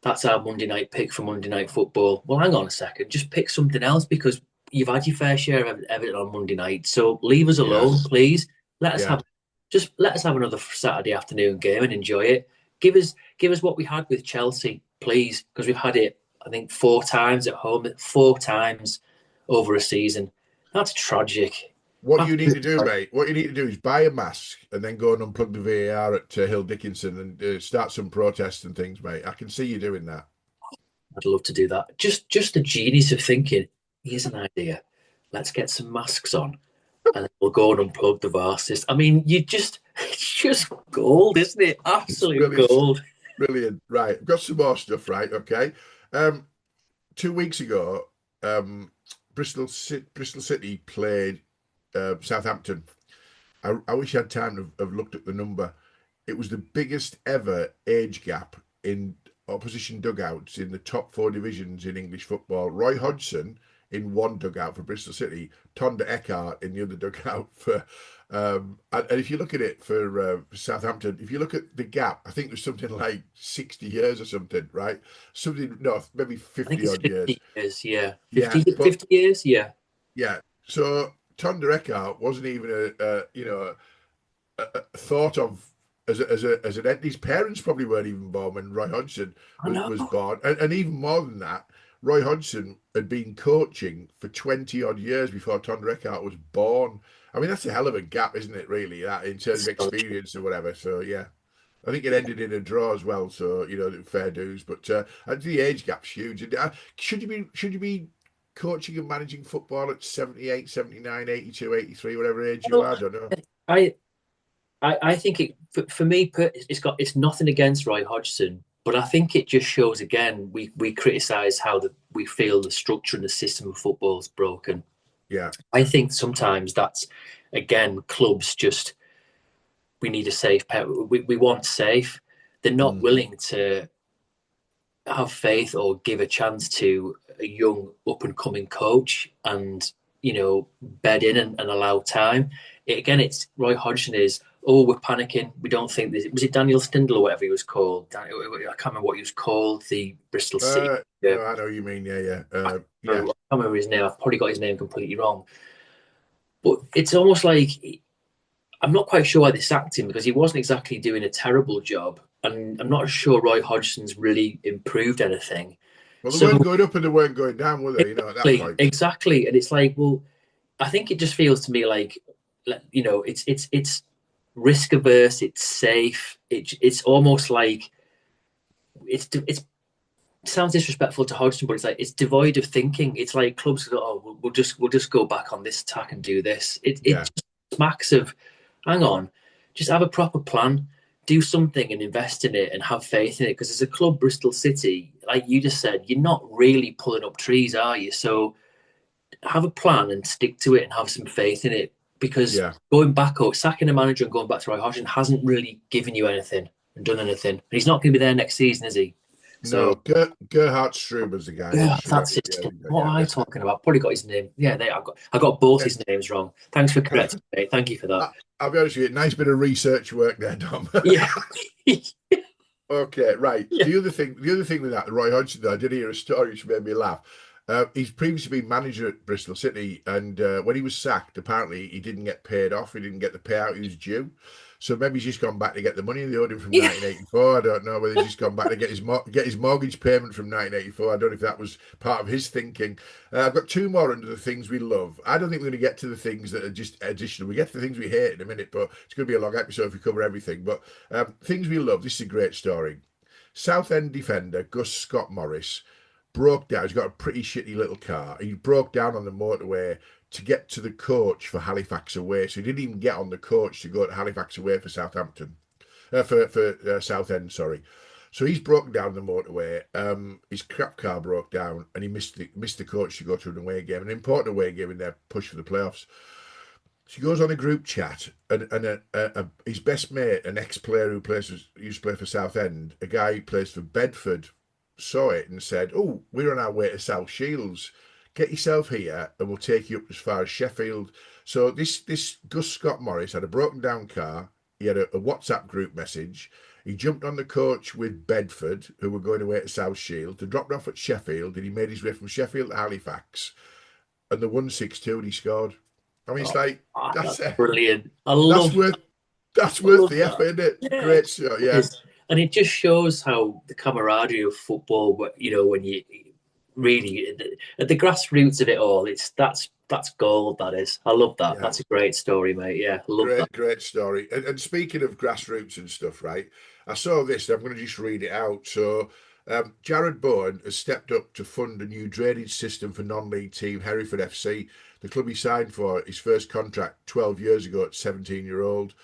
that's our Monday night pick for Monday night football. Well, hang on a second, just pick something else because you've had your fair share of Everton on Monday night. So leave us Yeah, alone, please. Let us yeah, have let us have another Saturday afternoon game and enjoy it. Give us what we had with Chelsea, please, because we've had it I think 4 times at home, 4 times over a season. That's tragic. what you need to Absolutely do, tragic. mate, what you need to do is buy a mask and then go and unplug the VAR at Hill Dickinson and start some protests and things, mate. I can see you doing that. I'd love to do that. Just the genius of thinking. Here's an idea. Let's get some masks on and we'll go and unplug the VAR system. I mean, it's just gold, isn't it? It's Absolute brilliant. gold. Brilliant. Right. I've got some more stuff, right? Okay. Um, 2 weeks ago, Bristol City played Southampton. I wish I had time to have looked at the number. It was the biggest ever age gap in opposition dugouts in the top four divisions in English football. Roy Hodgson in one dugout for Bristol City, Tonda Eckhart in the other dugout for. And if you look at it for Southampton, if you look at the gap, I think there's something like 60 years or something, right? Something, no, maybe I think 50 it's odd years. 50 years, yeah. Yeah, 50, but 50 years, yeah. yeah, So Tonda Eckhart wasn't even thought of as an entity. His parents probably weren't even born when Roy Hodgson I know. was born, and even more than that, Roy Hodgson had been coaching for 20 odd years before Tonda Eckhart was born. I mean, that's a hell of a gap, isn't it? Really, that in terms of So experience or whatever. So yeah. I think it ended in a draw as well, so fair dues. But the age gap's huge. Should you be coaching and managing football at 78, 79, 82, 83, whatever age you true. are? I don't know. I, I think for me, it's nothing against Roy Hodgson, but I think it just shows again we criticise how we feel the structure and the system of football is broken. Yeah. I think sometimes that's again clubs just we need a safe pet. We want safe. They're not Mm. willing to have faith or give a chance to a young up and coming coach and bed in and allow time. It's Roy Hodgson is, oh, we're panicking, we don't think this was it Daniel Stindl or whatever he was called. I can't remember what he was called, the Bristol City. No, I know what you mean. Yeah, yeah, I yeah. can't remember his name. I've probably got his name completely wrong, but it's almost like I'm not quite sure why they sacked him because he wasn't exactly doing a terrible job, and I'm not sure Roy Hodgson's really improved anything. Well, they So weren't going up and they weren't going down, were they? At that point. exactly, and it's like, well, I think it just feels to me like, it's risk averse, it's safe, it's almost like it sounds disrespectful to Hodgson, but it's like it's devoid of thinking. It's like clubs go, oh, we'll just go back on this tack and do this. It Yeah, just smacks of, hang on, just have a proper plan, do something and invest in it and have faith in it. Because as a club, Bristol City, like you just said, you're not really pulling up trees, are you? So have a plan and stick to it and have some faith in it. Because yeah. going back or sacking a manager and going back to Roy Hodgson hasn't really given you anything and done anything. And he's not going to be there next season, is he? So No, Gerhard Struber's the guy. yeah, Should have, that's yeah, it. What am I that's it. talking about? Probably got his name. Yeah, I got both his names wrong. Thanks for Yeah. correcting me. Thank you for that. I'll be honest with you. Nice bit of research work there, Dom. Yeah. Okay, right. Yeah. The other thing with that, Roy Hodgson, though, I did hear a story which made me laugh. He's previously been manager at Bristol City, and when he was sacked, apparently he didn't get paid off. He didn't get the payout he was due. So maybe he's just gone back to get the money they owed him from Yeah. 1984. I don't know whether he's just gone back to get his mortgage payment from 1984. I don't know if that was part of his thinking. I've got two more under the things we love. I don't think we're going to get to the things that are just additional. We get to the things we hate in a minute, but it's going to be a long episode if we cover everything. But things we love. This is a great story. Southend defender Gus Scott Morris broke down. He's got a pretty shitty little car. He broke down on the motorway to get to the coach for Halifax away. So he didn't even get on the coach to go to Halifax away for Southampton, for Southend. Sorry. So he's broken down the motorway. His crap car broke down, and he missed the coach to go to an away game, an important away game in their push for the playoffs. She goes on a group chat, and his best mate, an ex-player who used to play for Southend, a guy who plays for Bedford, saw it and said, "Oh, we're on our way to South Shields. Get yourself here, and we'll take you up as far as Sheffield." So this Gus Scott Morris had a broken down car. He had a WhatsApp group message. He jumped on the coach with Bedford, who were going away to South Shields. They dropped off at Sheffield, and he made his way from Sheffield to Halifax, and the 1-6-2, and he scored. I mean, it's Oh, like that's that's it. brilliant. That's worth that's I worth love the that. effort, isn't it? Yeah, Great show, it yeah. is. And it just shows how the camaraderie of football, when you really at the grassroots of it all, that's gold. That is. I love that. Yeah. That's a great story, mate. Yeah, I love that. Great story. And speaking of grassroots and stuff, right? I saw this, and I'm going to just read it out. So, Jared Bowen has stepped up to fund a new drainage system for non-league team Hereford FC. The club he signed for his first contract 12 years ago at 17-year-old.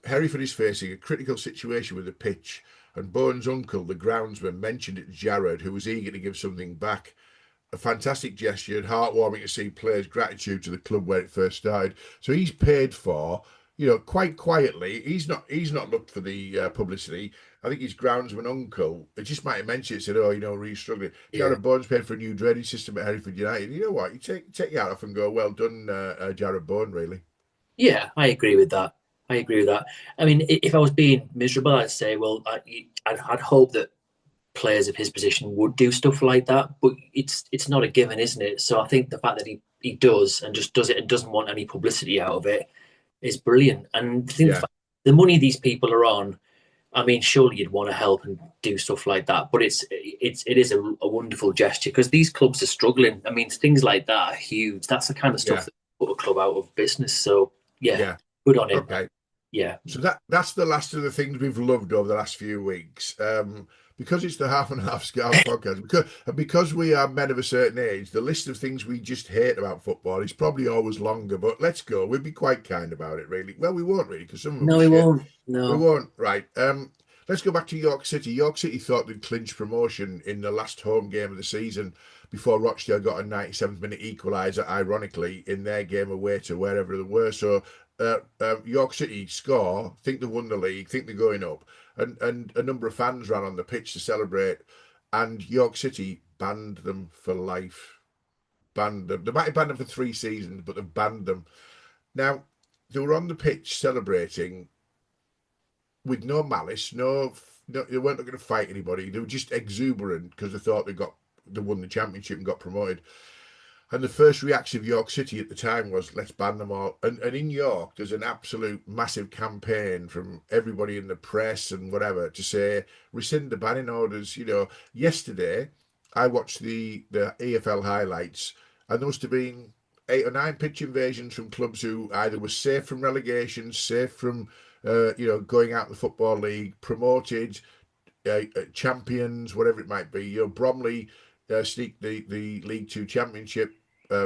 Hereford is facing a critical situation with the pitch, and Bowen's uncle, the groundsman, mentioned it to Jared, who was eager to give something back. A fantastic gesture and heartwarming to see players' gratitude to the club where it first started. So he's paid for, quite quietly. He's not looked for the publicity. I think his groundsman uncle, it just might have mentioned it, said, "Oh, really struggling." Yeah, Jared Bowen's paid for a new drainage system at Hereford United. You know what? You take your hat off and go, "Well done, Jared Bowen." Really. yeah, I agree with that. I agree with that. I mean, if I was being miserable, I'd say, well, I'd hope that players of his position would do stuff like that, but it's not a given, isn't it? So I think the fact that he he does and just does it and doesn't want any publicity out of it is brilliant. And I think Yeah, the money these people are on, I mean, surely you'd want to help and do stuff like that. But it is a wonderful gesture because these clubs are struggling. I mean, things like that are huge. That's the kind of stuff yeah, that put a club out of business. So yeah, yeah. good on him. Okay. Yeah. So that's the last of the things we've loved over the last few weeks. Because it's the Half and Half Scouse podcast, because we are men of a certain age, the list of things we just hate about football is probably always longer. But let's go. We'll be quite kind about it, really. Well, we won't really, because some of them are No, he shit. won't. We No. won't. Right. Let's go back to York City. York City thought they'd clinch promotion in the last home game of the season before Rochdale got a 97th minute equaliser, ironically, in their game away to wherever they were. So York City score, think they've won the league, think they're going up, and a number of fans ran on the pitch to celebrate, and York City banned them for life. Banned them. They might have banned them for 3 seasons, but they've banned them. Now, they were on the pitch celebrating with no malice, no, they weren't going to fight anybody. They were just exuberant because they thought they won the championship and got promoted. And the first reaction of York City at the time was, let's ban them all. And in York, there's an absolute massive campaign from everybody in the press and whatever to say, rescind the banning orders. Yesterday, I watched the EFL highlights, and there must have been 8 or 9 pitch invasions from clubs who either were safe from relegation, safe from, going out the Football League, promoted, champions, whatever it might be. Bromley sneaked the League Two Championship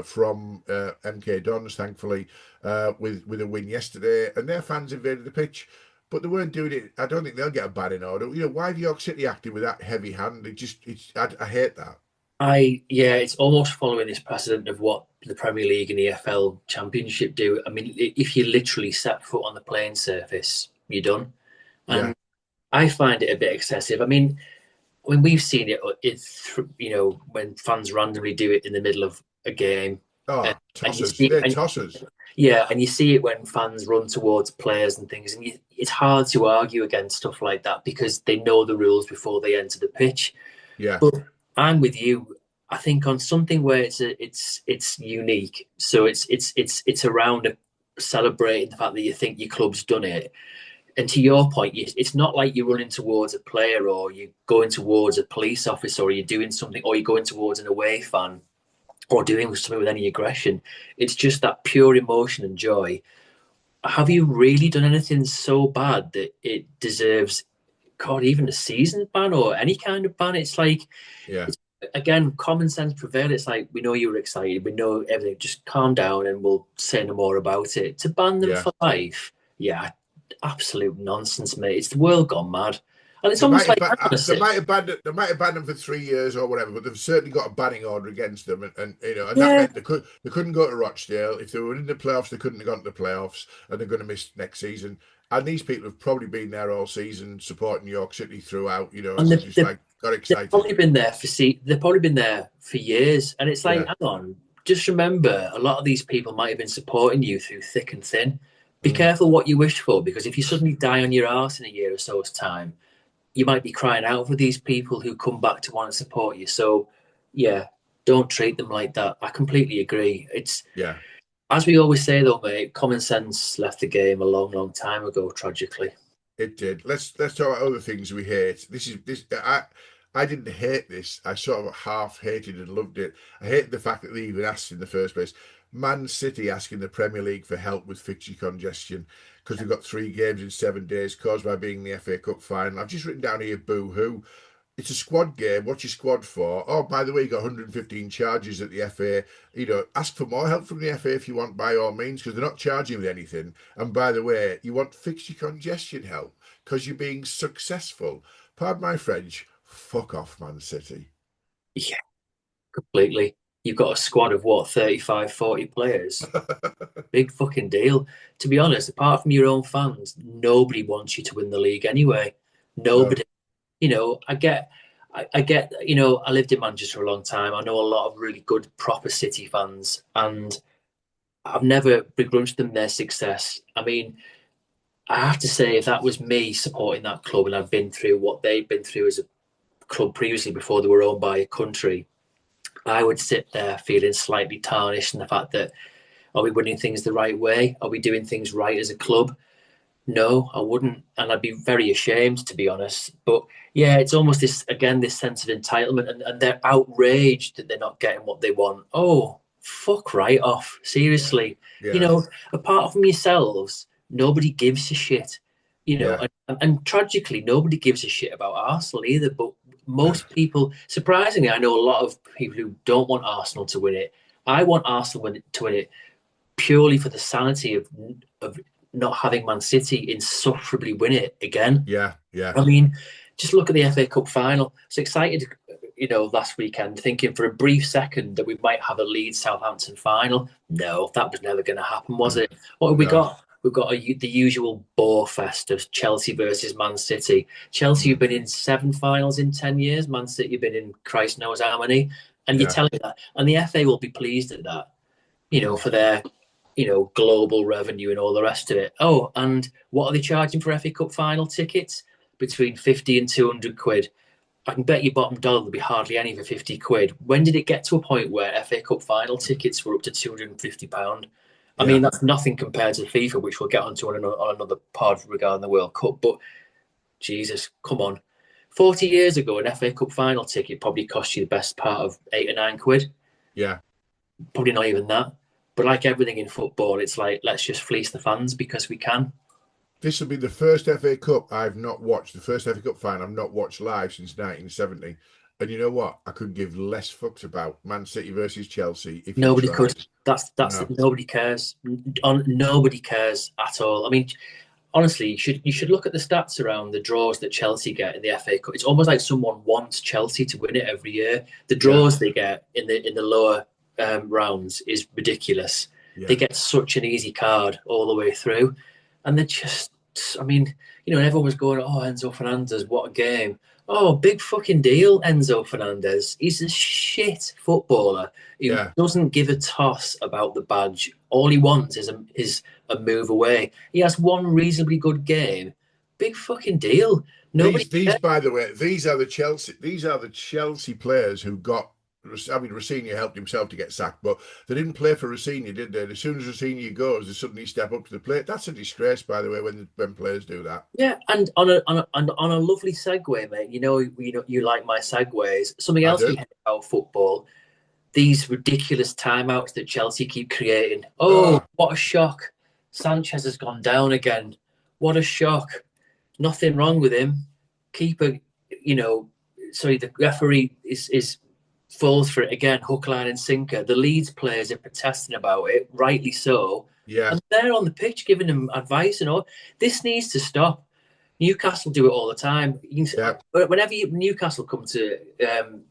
from MK Dons, thankfully, with a win yesterday, and their fans invaded the pitch. But they weren't doing it. I don't think they'll get a banning order. Why have York City acted with that heavy hand? I hate that. Yeah, it's almost following this precedent of what the Premier League and EFL Championship do. I mean, if you literally set foot on the playing surface, you're done. Yeah. And I find it a bit excessive. I mean, when we've seen it, it's when fans randomly do it in the middle of a game, and, Oh, and you tossers. see, They're and tossers. yeah, and you see it when fans run towards players and things, and it's hard to argue against stuff like that because they know the rules before they enter the pitch. Yeah. But I'm with you. I think on something where it's unique, so it's around celebrating the fact that you think your club's done it. And to your point, it's not like you're running towards a player or you're going towards a police officer or you're doing something or you're going towards an away fan or doing something with any aggression. It's just that pure emotion and joy. Have you really done anything so bad that it deserves, God, even a season ban or any kind of ban? It's like, Yeah. it's, again, common sense prevail. It's like, we know you were excited. We know everything. Just calm down and we'll say no more about it. To ban them Yeah. for life, yeah, absolute nonsense, mate. It's the world gone mad. And it's They might almost have like, hang on a they sec. might have banned them for 3 years or whatever, but they've certainly got a banning order against them, and that Yeah, meant they couldn't go to Rochdale. If they were in the playoffs, they couldn't have gone to the playoffs, and they're going to miss next season. And these people have probably been there all season supporting York City throughout, and and they just like got they've excited. probably been there they've probably been there for years. And it's like, Yeah. hang on, just remember, a lot of these people might have been supporting you through thick and thin. Be Mm. careful what you wish for, because if you suddenly die on your arse in a year or so's time, you might be crying out for these people who come back to want to support you. So, yeah, don't treat them like that. I completely agree. It's, Yeah. as we always say, though, mate, common sense left the game a long, long time ago, tragically. It did. Let's talk about other things we hate. This. I didn't hate this. I sort of half hated and loved it. I hated the fact that they even asked in the first place. Man City asking the Premier League for help with fixture congestion because they've got 3 games in 7 days caused by being in the FA Cup final. I've just written down here, boo hoo. It's a squad game. What's your squad for? Oh, by the way, you got 115 charges at the FA. Ask for more help from the FA if you want, by all means, because they're not charging with anything. And by the way, you want fixture congestion help because you're being successful. Pardon my French. Fuck off, Man City. Yeah, completely. You've got a squad of what, 35, 40 players? Big fucking deal. To be honest, apart from your own fans, nobody wants you to win the league anyway. No. Nobody. I get. I lived in Manchester a long time. I know a lot of really good, proper City fans, and I've never begrudged them their success. I mean, I have to say, if that was me supporting that club and I'd been through what they'd been through as a club previously before they were owned by a country, I would sit there feeling slightly tarnished in the fact that, are we winning things the right way? Are we doing things right as a club? No, I wouldn't, and I'd be very ashamed, to be honest. But yeah, it's almost this sense of entitlement, and they're outraged that they're not getting what they want. Oh, fuck right off, seriously. You Yeah, know, apart from yourselves, nobody gives a shit. You know, yeah, and tragically, nobody gives a shit about Arsenal either. But most people, surprisingly, I know a lot of people who don't want Arsenal to win it. I want Arsenal to win it purely for the sanity of not having Man City insufferably win it again. yeah, yeah, I mean, just look at the FA Cup final. I was excited, last weekend, thinking for a brief second that we might have a Leeds Southampton final. No, that was never going to happen, was it? What have we no, got? We've got the usual bore fest of Chelsea versus Man City. Chelsea have been in 7 finals in 10 years. Man City have been in Christ knows how many. And you're yeah, telling me that. And the FA will be pleased at that, for their global revenue and all the rest of it. Oh, and what are they charging for FA Cup final tickets? Between 50 and 200 quid. I can bet you bottom dollar there'll be hardly any for 50 quid. When did it get to a point where FA Cup final tickets were up to £250? I mean, yeah. that's nothing compared to FIFA, which we'll get onto on another pod regarding the World Cup. But Jesus, come on. 40 years ago, an FA Cup final ticket probably cost you the best part of 8 or 9 quid. Yeah. Probably not even that. But like everything in football, it's like, let's just fleece the fans because we can. This will be the first FA Cup I've not watched, the first FA Cup final I've not watched live since 1970. And you know what? I could give less fucks about Man City versus Chelsea if you Nobody could. tried. That's No. nobody cares. Nobody cares at all. I mean, honestly, you should look at the stats around the draws that Chelsea get in the FA Cup. It's almost like someone wants Chelsea to win it every year. The Yeah. draws they get in the lower rounds is ridiculous. They Yeah. get such an easy card all the way through, and they're just. I mean, everyone was going, "Oh, Enzo Fernandez, what a game!" Oh, big fucking deal, Enzo Fernandez. He's a shit footballer who Yeah. doesn't give a toss about the badge. All he wants is a move away. He has one reasonably good game. Big fucking deal. Nobody These cares. by the way, these are the Chelsea players who got. I mean, Rossini helped himself to get sacked, but they didn't play for Rossini, did they? As soon as Rossini goes, they suddenly step up to the plate. That's a disgrace, by the way, when players do that. Yeah, and on a lovely segue, mate. You like my segues. Something I else we do. hate about football: these ridiculous timeouts that Chelsea keep creating. Oh, Oh, what a shock! Sanchez has gone down again. What a shock! Nothing wrong with him. Keeper, sorry, the referee is falls for it again, hook, line, and sinker. The Leeds players are protesting about it, rightly so. yeah, And they're on the pitch giving them advice and all. This needs to stop. Newcastle do it all the time. yeah, Whenever Newcastle come to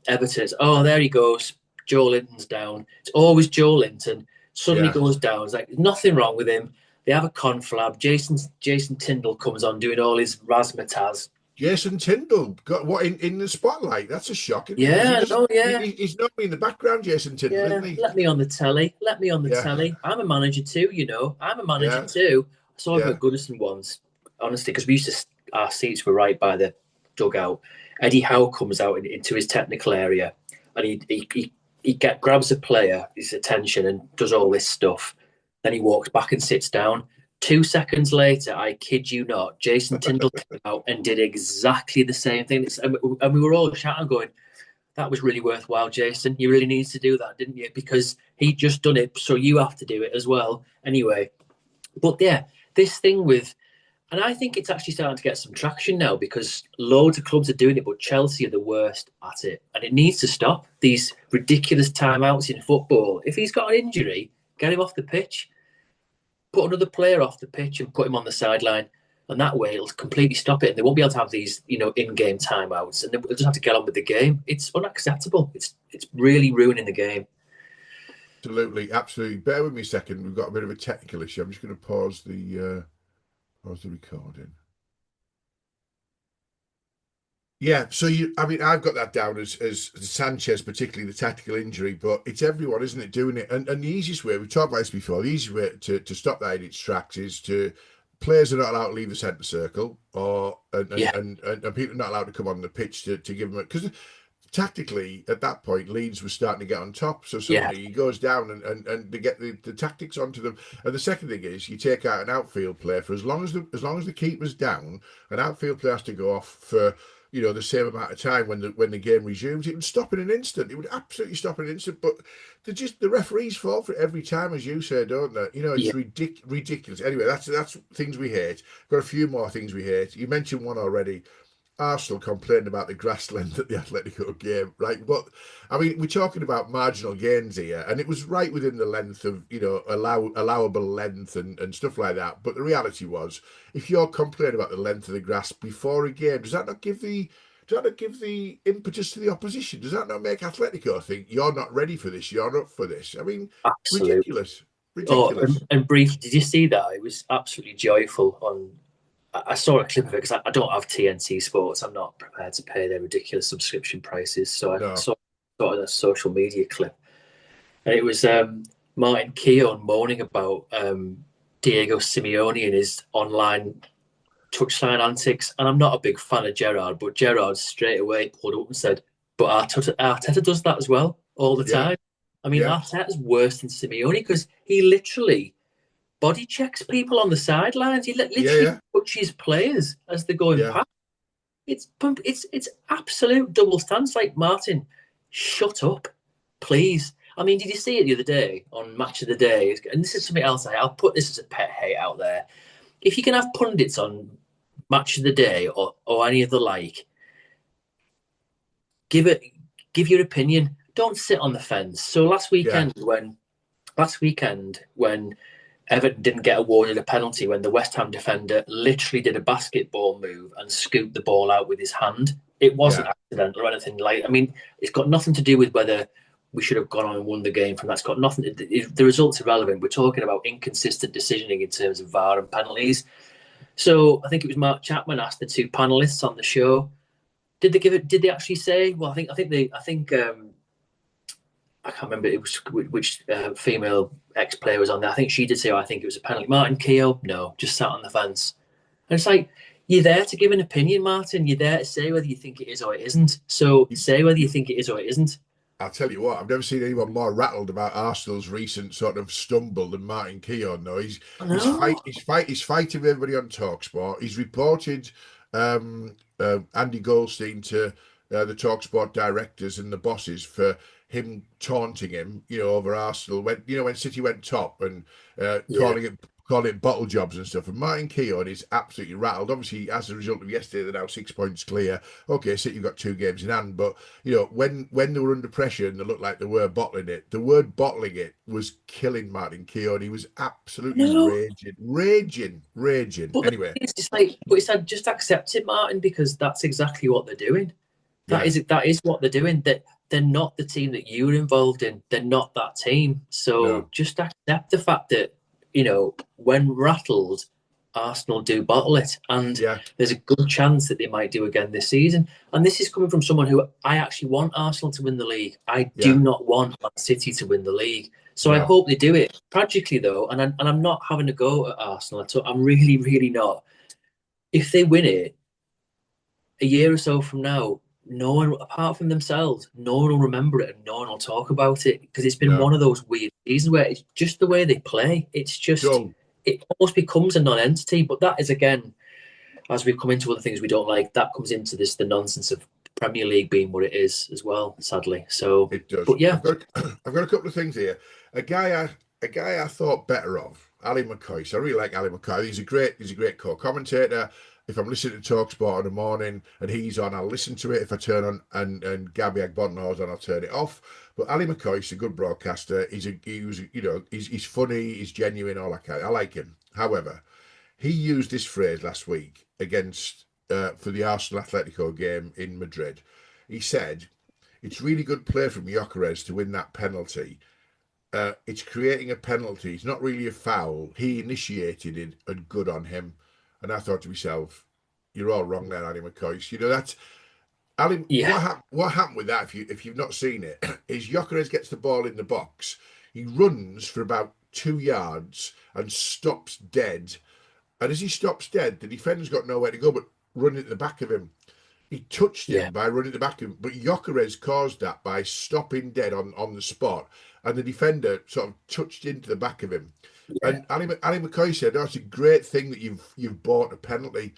Everton, it's, oh, there he goes. Joe Linton's down. It's always Joe Linton. Suddenly yeah. goes down. It's like there's nothing wrong with him. They have a conflab. Jason Tyndall comes on doing all his razzmatazz. Jason Tyndall got what in the spotlight. That's a shock, isn't it? Because Yeah, oh yeah, he's not in the background, Jason Tyndall, isn't yeah. he? Let me on the telly. Let me on the Yeah, telly. I'm a manager too, I'm a manager yeah, too. I saw him yeah, at Goodison once, honestly, because we used to, our seats were right by the dugout. Eddie Howe comes out into his technical area, and he grabs a player, his attention, and does all this stuff. Then he walks back and sits down. 2 seconds later, I kid you not, Jason Tyndall came out and did exactly the same thing. And we were all shouting, going, "That was really worthwhile, Jason. You really needed to do that, didn't you? Because he just done it, so you have to do it as well." Anyway, but yeah, this thing with, and I think it's actually starting to get some traction now because loads of clubs are doing it, but Chelsea are the worst at it. And it needs to stop these ridiculous timeouts in football. If he's got an injury, get him off the pitch, put another player off the pitch and put him on the sideline. And that way it'll completely stop it. And they won't be able to have these, in-game timeouts. And they'll just have to get on with the game. It's unacceptable. It's really ruining the game. absolutely, absolutely. Bear with me a second. We've got a bit of a technical issue. I'm just going to pause the recording. Yeah, so I mean, I've got that down as Sanchez, particularly the tactical injury, but it's everyone, isn't it, doing it? And the easiest way, we've talked about this before, the easiest way to stop that in its tracks is to players are not allowed to leave the centre circle, or Yeah. and people are not allowed to come on the pitch to give them because tactically, at that point, Leeds was starting to get on top. So Yeah, suddenly he goes down and they get the tactics onto them. And the second thing is you take out an outfield player for as long as the keeper's down, an outfield player has to go off for the same amount of time when the game resumes. It would stop in an instant. It would absolutely stop in an instant. But the referees fall for it every time, as you say, don't they? It's yeah. ridiculous. Anyway, that's things we hate. Got a few more things we hate. You mentioned one already. Arsenal complained about the grass length at the Atletico game, right? But I mean, we're talking about marginal gains here, and it was right within the length of allowable length and stuff like that. But the reality was, if you're complaining about the length of the grass before a game, does that not give the impetus to the opposition? Does that not make Atletico think you're not ready for this? You're up for this? I mean, Absolutely. ridiculous, Oh, ridiculous. and briefly, did you see that? It was absolutely joyful. I saw a clip of it because I don't have TNT Sports. I'm not prepared to pay their ridiculous subscription prices. So I No, saw sort of a social media clip, and it was Martin Keown moaning about Diego Simeone and his online touchline antics. And I'm not a big fan of Gerrard, but Gerrard straight away pulled up and said, "But Arteta does that as well all the yeah, time." I mean, yeah, Arteta's worse than Simeone because he literally body checks people on the sidelines. He yeah, literally yeah, touches players as they're going yeah. past. It's absolute double standards. Like, Martin, shut up, please. I mean, did you see it the other day on Match of the Day? And this is something else. I'll put this as a pet hate out there. If you can have pundits on Match of the Day or any of the like, give it, give your opinion. Don't sit on the fence. So Yeah. last weekend when Everton didn't get awarded a penalty, when the West Ham defender literally did a basketball move and scooped the ball out with his hand. It wasn't Yeah, accidental or anything like. I mean, it's got nothing to do with whether we should have gone on and won the game from that. It's got nothing. The results are relevant. We're talking about inconsistent decisioning in terms of VAR and penalties. So I think it was Mark Chapman asked the two panelists on the show, did they give it? Did they actually say? Well, I can't remember it was which female ex-player was on there. I think she did say, I think it was a penalty. Martin Keough, no, just sat on the fence. And it's like, you're there to give an opinion, Martin. You're there to say whether you think it is or it isn't. So say whether you think it is or it isn't. I'll tell you what, I've never seen anyone more rattled about Arsenal's recent sort of stumble than Martin Keown. No, No. he's fighting with everybody on Talksport. He's reported Andy Goldstein to the Talksport directors and the bosses for him taunting him, over Arsenal when City went top and Yeah. calling it bottle jobs and stuff. And Martin Keown is absolutely rattled. Obviously, as a result of yesterday, they're now 6 points clear. Okay, City got 2 games in hand, but when they were under pressure and they looked like they were bottling it, the word bottling it was killing Martin Keown. He was absolutely No. raging. But Anyway, it's like, but it's like, just accept it, Martin, because that's exactly what they're doing. yeah, That is what they're doing. That they're not the team that you were involved in. They're not that team. So no, just accept the fact that, when rattled, Arsenal do bottle it, and yeah, there's a good chance that they might do again this season. And this is coming from someone who, I actually want Arsenal to win the league. I do yeah, not want Man City to win the league. So I no, hope they do it. Tragically, though, and I'm not having a go at Arsenal at all. I'm really, really not. If they win it a year or so from now, no one, apart from themselves, no one will remember it and no one will talk about it, because it's been no. one of those weird seasons where it's just the way they play. It's just, Dull. it almost becomes a non-entity. But that is, again, as we come into other things we don't like, that comes into the nonsense of Premier League being what it is as well, sadly. So, It does. but yeah, I've got a couple of things here. A guy I thought better of, Ali McCoy. So I really like Ali McCoy. He's a great co-commentator. If I'm listening to Talksport in the morning and he's on, I'll listen to it. If I turn on and Gabby Agbonto's on, I'll turn it off. But Ali McCoy's a good broadcaster. He's funny, he's genuine, all that kind. I like him. However, he used this phrase last week against for the Arsenal Atletico game in Madrid. He said, "It's really good play from Gyökeres to win that penalty. It's creating a penalty. It's not really a foul. He initiated it, and good on him." And I thought to myself, "You're all wrong there, Ali McCoy. That's Ali. yeah, What happened with that? If you've not seen it, is Gyökeres gets the ball in the box. He runs for about 2 yards and stops dead. And as he stops dead, the defender's got nowhere to go but run at the back of him. He touched Yeah, him by running the back of him, but Gyökeres caused that by stopping dead on the spot, and the defender sort of touched into the back of him. yeah. And Ali McCoy said, "Oh, it's a great thing that you've bought a penalty."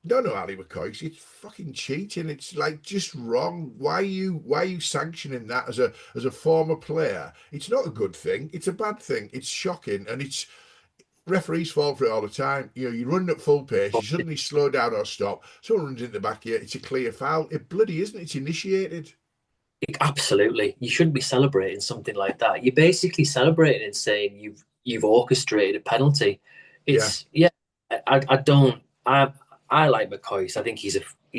No, Ali McCoy, it's fucking cheating. It's like just wrong. Why are you sanctioning that as a former player? It's not a good thing. It's a bad thing. It's shocking, and it's referees fall for it all the time. You run at full pace, you suddenly slow down or stop, someone runs into the back of you, it's a clear foul. It bloody isn't, it's initiated. Absolutely. You shouldn't be celebrating something like that. You're basically celebrating and saying you've orchestrated a penalty. Yeah, It's yeah. I don't. I like McCoy. I think he's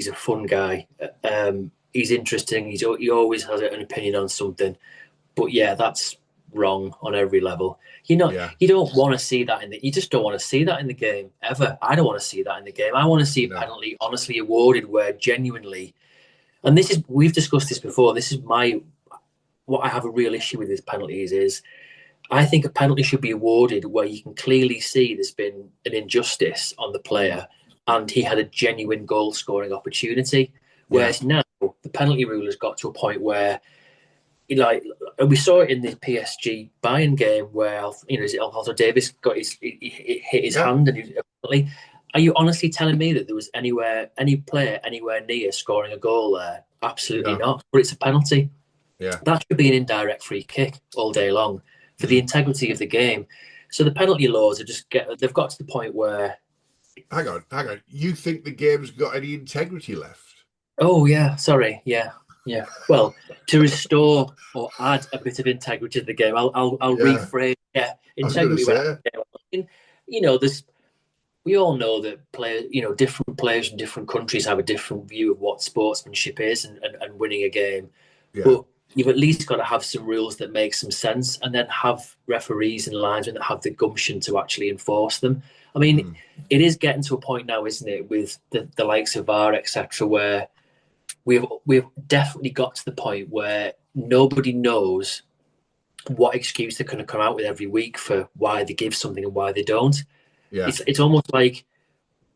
a fun guy. He's interesting. He always has an opinion on something. But yeah, that's wrong on every level. yeah, You don't want to see that you just don't want to see that in the game ever. I don't want to see that in the game. I want to see a no, penalty honestly awarded where genuinely, and this is we've discussed this before. This is my what I have a real issue with these penalties is I think a penalty should be awarded where you can clearly see there's been an injustice on the player and he had a genuine goal scoring opportunity. yeah, Whereas now the penalty rule has got to a point where like we saw it in the PSG Bayern game where Alfonso Davis got he hit his yeah, hand and are you honestly telling me that there was any player anywhere near scoring a goal there? Absolutely no, not. But it's a penalty. yeah. That should be an indirect free kick all day long for the Mm. integrity of the game. So the penalty laws they've got to the point where Hang on. You think the game's got any integrity left? oh yeah, sorry, yeah, yeah. Well, to restore or add a bit of integrity to the game, I'll Yeah, rephrase. Yeah, I was going to integrity. say, There's we all know that different players in different countries have a different view of what sportsmanship is and winning a game. yeah, But you've at least got to have some rules that make some sense and then have referees and linesmen that have the gumption to actually enforce them. I mean, mm, it is getting to a point now, isn't it, with the likes of VAR, etc., where we've definitely got to the point where nobody knows what excuse they're going to come out with every week for why they give something and why they don't. yeah, It's almost like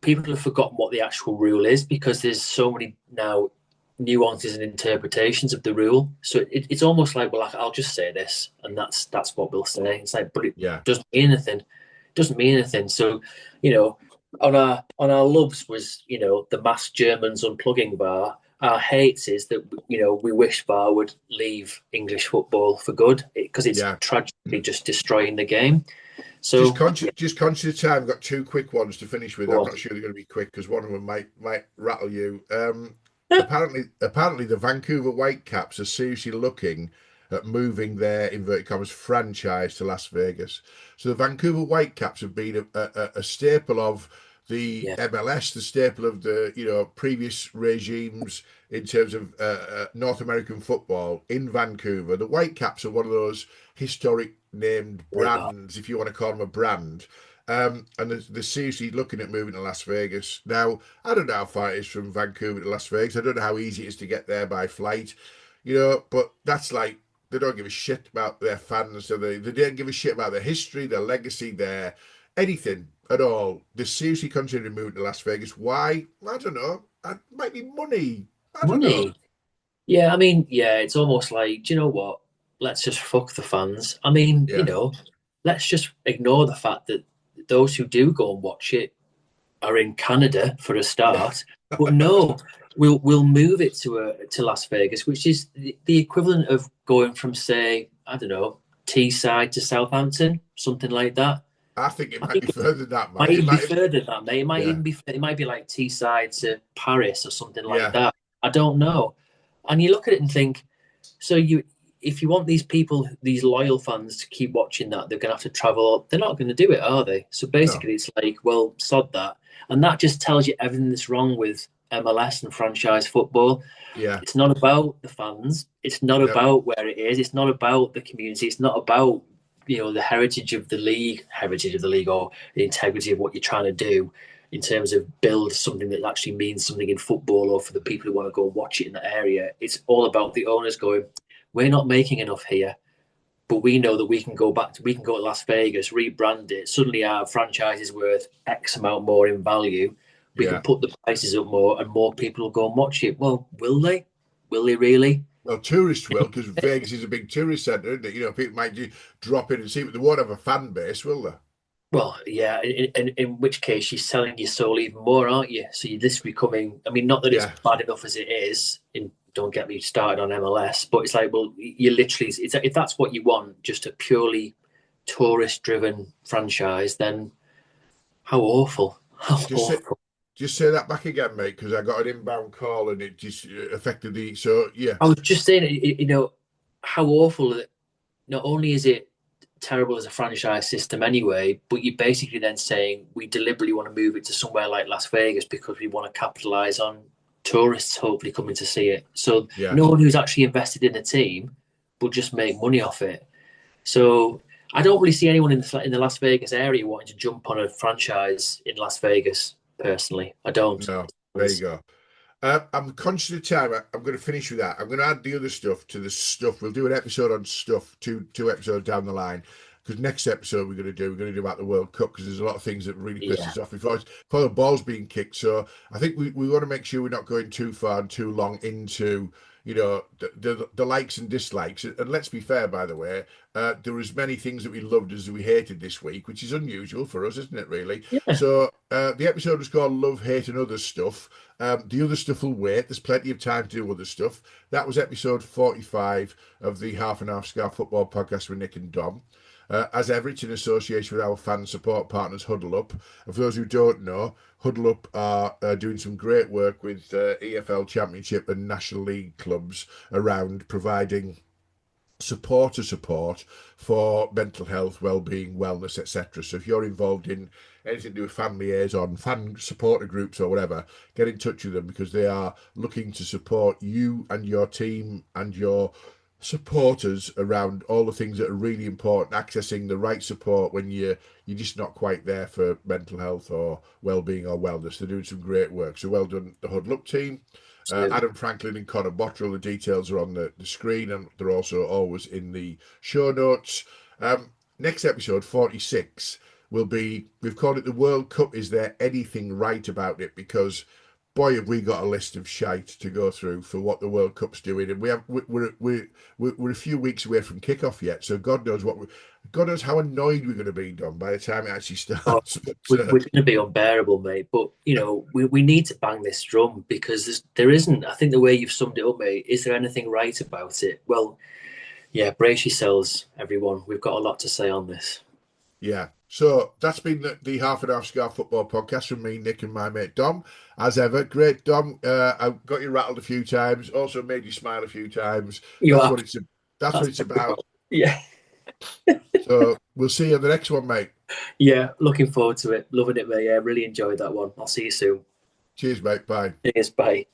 people have forgotten what the actual rule is because there's so many now nuances and interpretations of the rule. So it's almost like, well, I'll just say this, and that's what we'll say. It's like, but it yeah. doesn't mean anything. It doesn't mean anything. So, you know, on our loves was the mass Germans unplugging VAR. Our hates is that we wish VAR would leave English football for good because it's Yeah. tragically just destroying the game. Just So conscious, just conscious of time. I've got two quick ones to finish with. go I'm on. not sure they're going to be quick because one of them might rattle you. Yeah, Apparently, the Vancouver Whitecaps are seriously looking at moving their inverted commas franchise to Las Vegas. So the Vancouver Whitecaps have been a staple of the yeah, MLS, the staple of the previous regimes in terms of North American football in Vancouver. The Whitecaps are one of those historic named they are. brands, if you want to call them a brand. And they're seriously looking at moving to Las Vegas. Now, I don't know how far it is from Vancouver to Las Vegas. I don't know how easy it is to get there by flight, but that's like, they don't give a shit about their fans. So they don't give a shit about their history, their legacy, their anything at all. They're seriously considering moving to Las Vegas. Why? I don't know. It might be money. I don't know. Money. Yeah, I mean, yeah, it's almost like, do you know what? Let's just fuck the fans. I mean, Yeah. let's just ignore the fact that those who do go and watch it are in Canada for a Yeah. start. But no, we'll move it to Las Vegas, which is the equivalent of going from, say, I don't know, Teesside to Southampton, something like that. I think it I might think be it further than that, might mate. It even be might have, further than that, mate. yeah. It might be like Teesside to Paris or something like Yeah. that. I don't know. And you look at it and think, so if you want these people, these loyal fans to keep watching that, they're going to have to travel. They're not going to do it, are they? So No. basically, it's like, well, sod that. And that just tells you everything that's wrong with MLS and franchise football. Yeah. It's not about the fans. It's not No. about where it is. It's not about the community. It's not about the heritage of the league, or the integrity of what you're trying to do in terms of build something that actually means something in football, or for the people who want to go and watch it in that area. It's all about the owners going, we're not making enough here, but we know that we can go to Las Vegas, rebrand it. Suddenly our franchise is worth X amount more in value. We can put the prices up more, and more people will go and watch it. Well, will they? Will they really? Well, tourists will, because Vegas is a big tourist centre, isn't it? You know, people might just drop in and see it, but they won't have a fan base, will they? Well, yeah. In which case, you're selling your soul even more, aren't you? So you're this becoming. I mean, not that it's Yeah. bad enough as it is. Don't get me started on MLS, but it's like, well, you literally, if that's what you want, just a purely tourist-driven franchise, then how awful! How Just say, awful! just say that back again, mate, because I got an inbound call and it just affected the. So yeah, I was just saying, how awful that not only is it terrible as a franchise system anyway, but you're basically then saying we deliberately want to move it to somewhere like Las Vegas because we want to capitalize on tourists hopefully coming to see it. So yeah. no one who's actually invested in the team will just make money off it. So I don't really see anyone in the Las Vegas area wanting to jump on a franchise in Las Vegas. Personally, I don't. No, there you go. I'm conscious of time. I'm going to finish with that. I'm going to add the other stuff to the stuff. We'll do an episode on stuff, two episodes down the line. Because next episode we're going to do about the World Cup, because there's a lot of things that really piss Yeah, us off before the ball's being kicked. So I think we want to make sure we're not going too far and too long into, you know, the likes and dislikes. And let's be fair, by the way, there was many things that we loved as we hated this week, which is unusual for us, isn't it, really? yeah, So the episode was called Love, Hate and Other Stuff. The other stuff will wait. There's plenty of time to do other stuff. That was episode 45 of the Half and Half Scarf Football Podcast with Nick and Dom. As ever, it's in association with our fan support partners, Huddle Up. And for those who don't know, Huddle Up are doing some great work with EFL Championship and National League clubs around providing supporter support for mental health, well-being, wellness, etc. So if you're involved in anything to do with fan liaison, fan supporter groups or whatever, get in touch with them, because they are looking to support you and your team and your supporters around all the things that are really important, accessing the right support when you're just not quite there for mental health or well-being or wellness. They're doing some great work. So well done, the Huddle Up team. Adam Franklin and Connor Bottrell, the details are on the screen, and they're also always in the show notes. Next episode, 46, will be, we've called it the World Cup. Is there anything right about it? Because boy, have we got a list of shite to go through for what the World Cup's doing, and we're a few weeks away from kickoff yet. So God knows God knows how annoyed we're going to be, Done by the time it actually oh, starts. But, we're going to be unbearable, mate. But we need to bang this drum because there isn't. I think the way you've summed it up, mate. Is there anything right about it? Well, yeah. Brace yourselves, everyone. We've got a lot to say on this. yeah. So that's been the Half and Half Scarf Football Podcast from me, Nick, and my mate Dom. As ever, great, Dom. I've got you rattled a few times. Also made you smile a few times. You are. That's what it's about. Yeah. So we'll see you on the next one, mate. Yeah. Looking forward to it. Loving it, mate. Yeah. Really enjoyed that one. I'll see you soon. Cheers, mate. Bye. Cheers. Bye.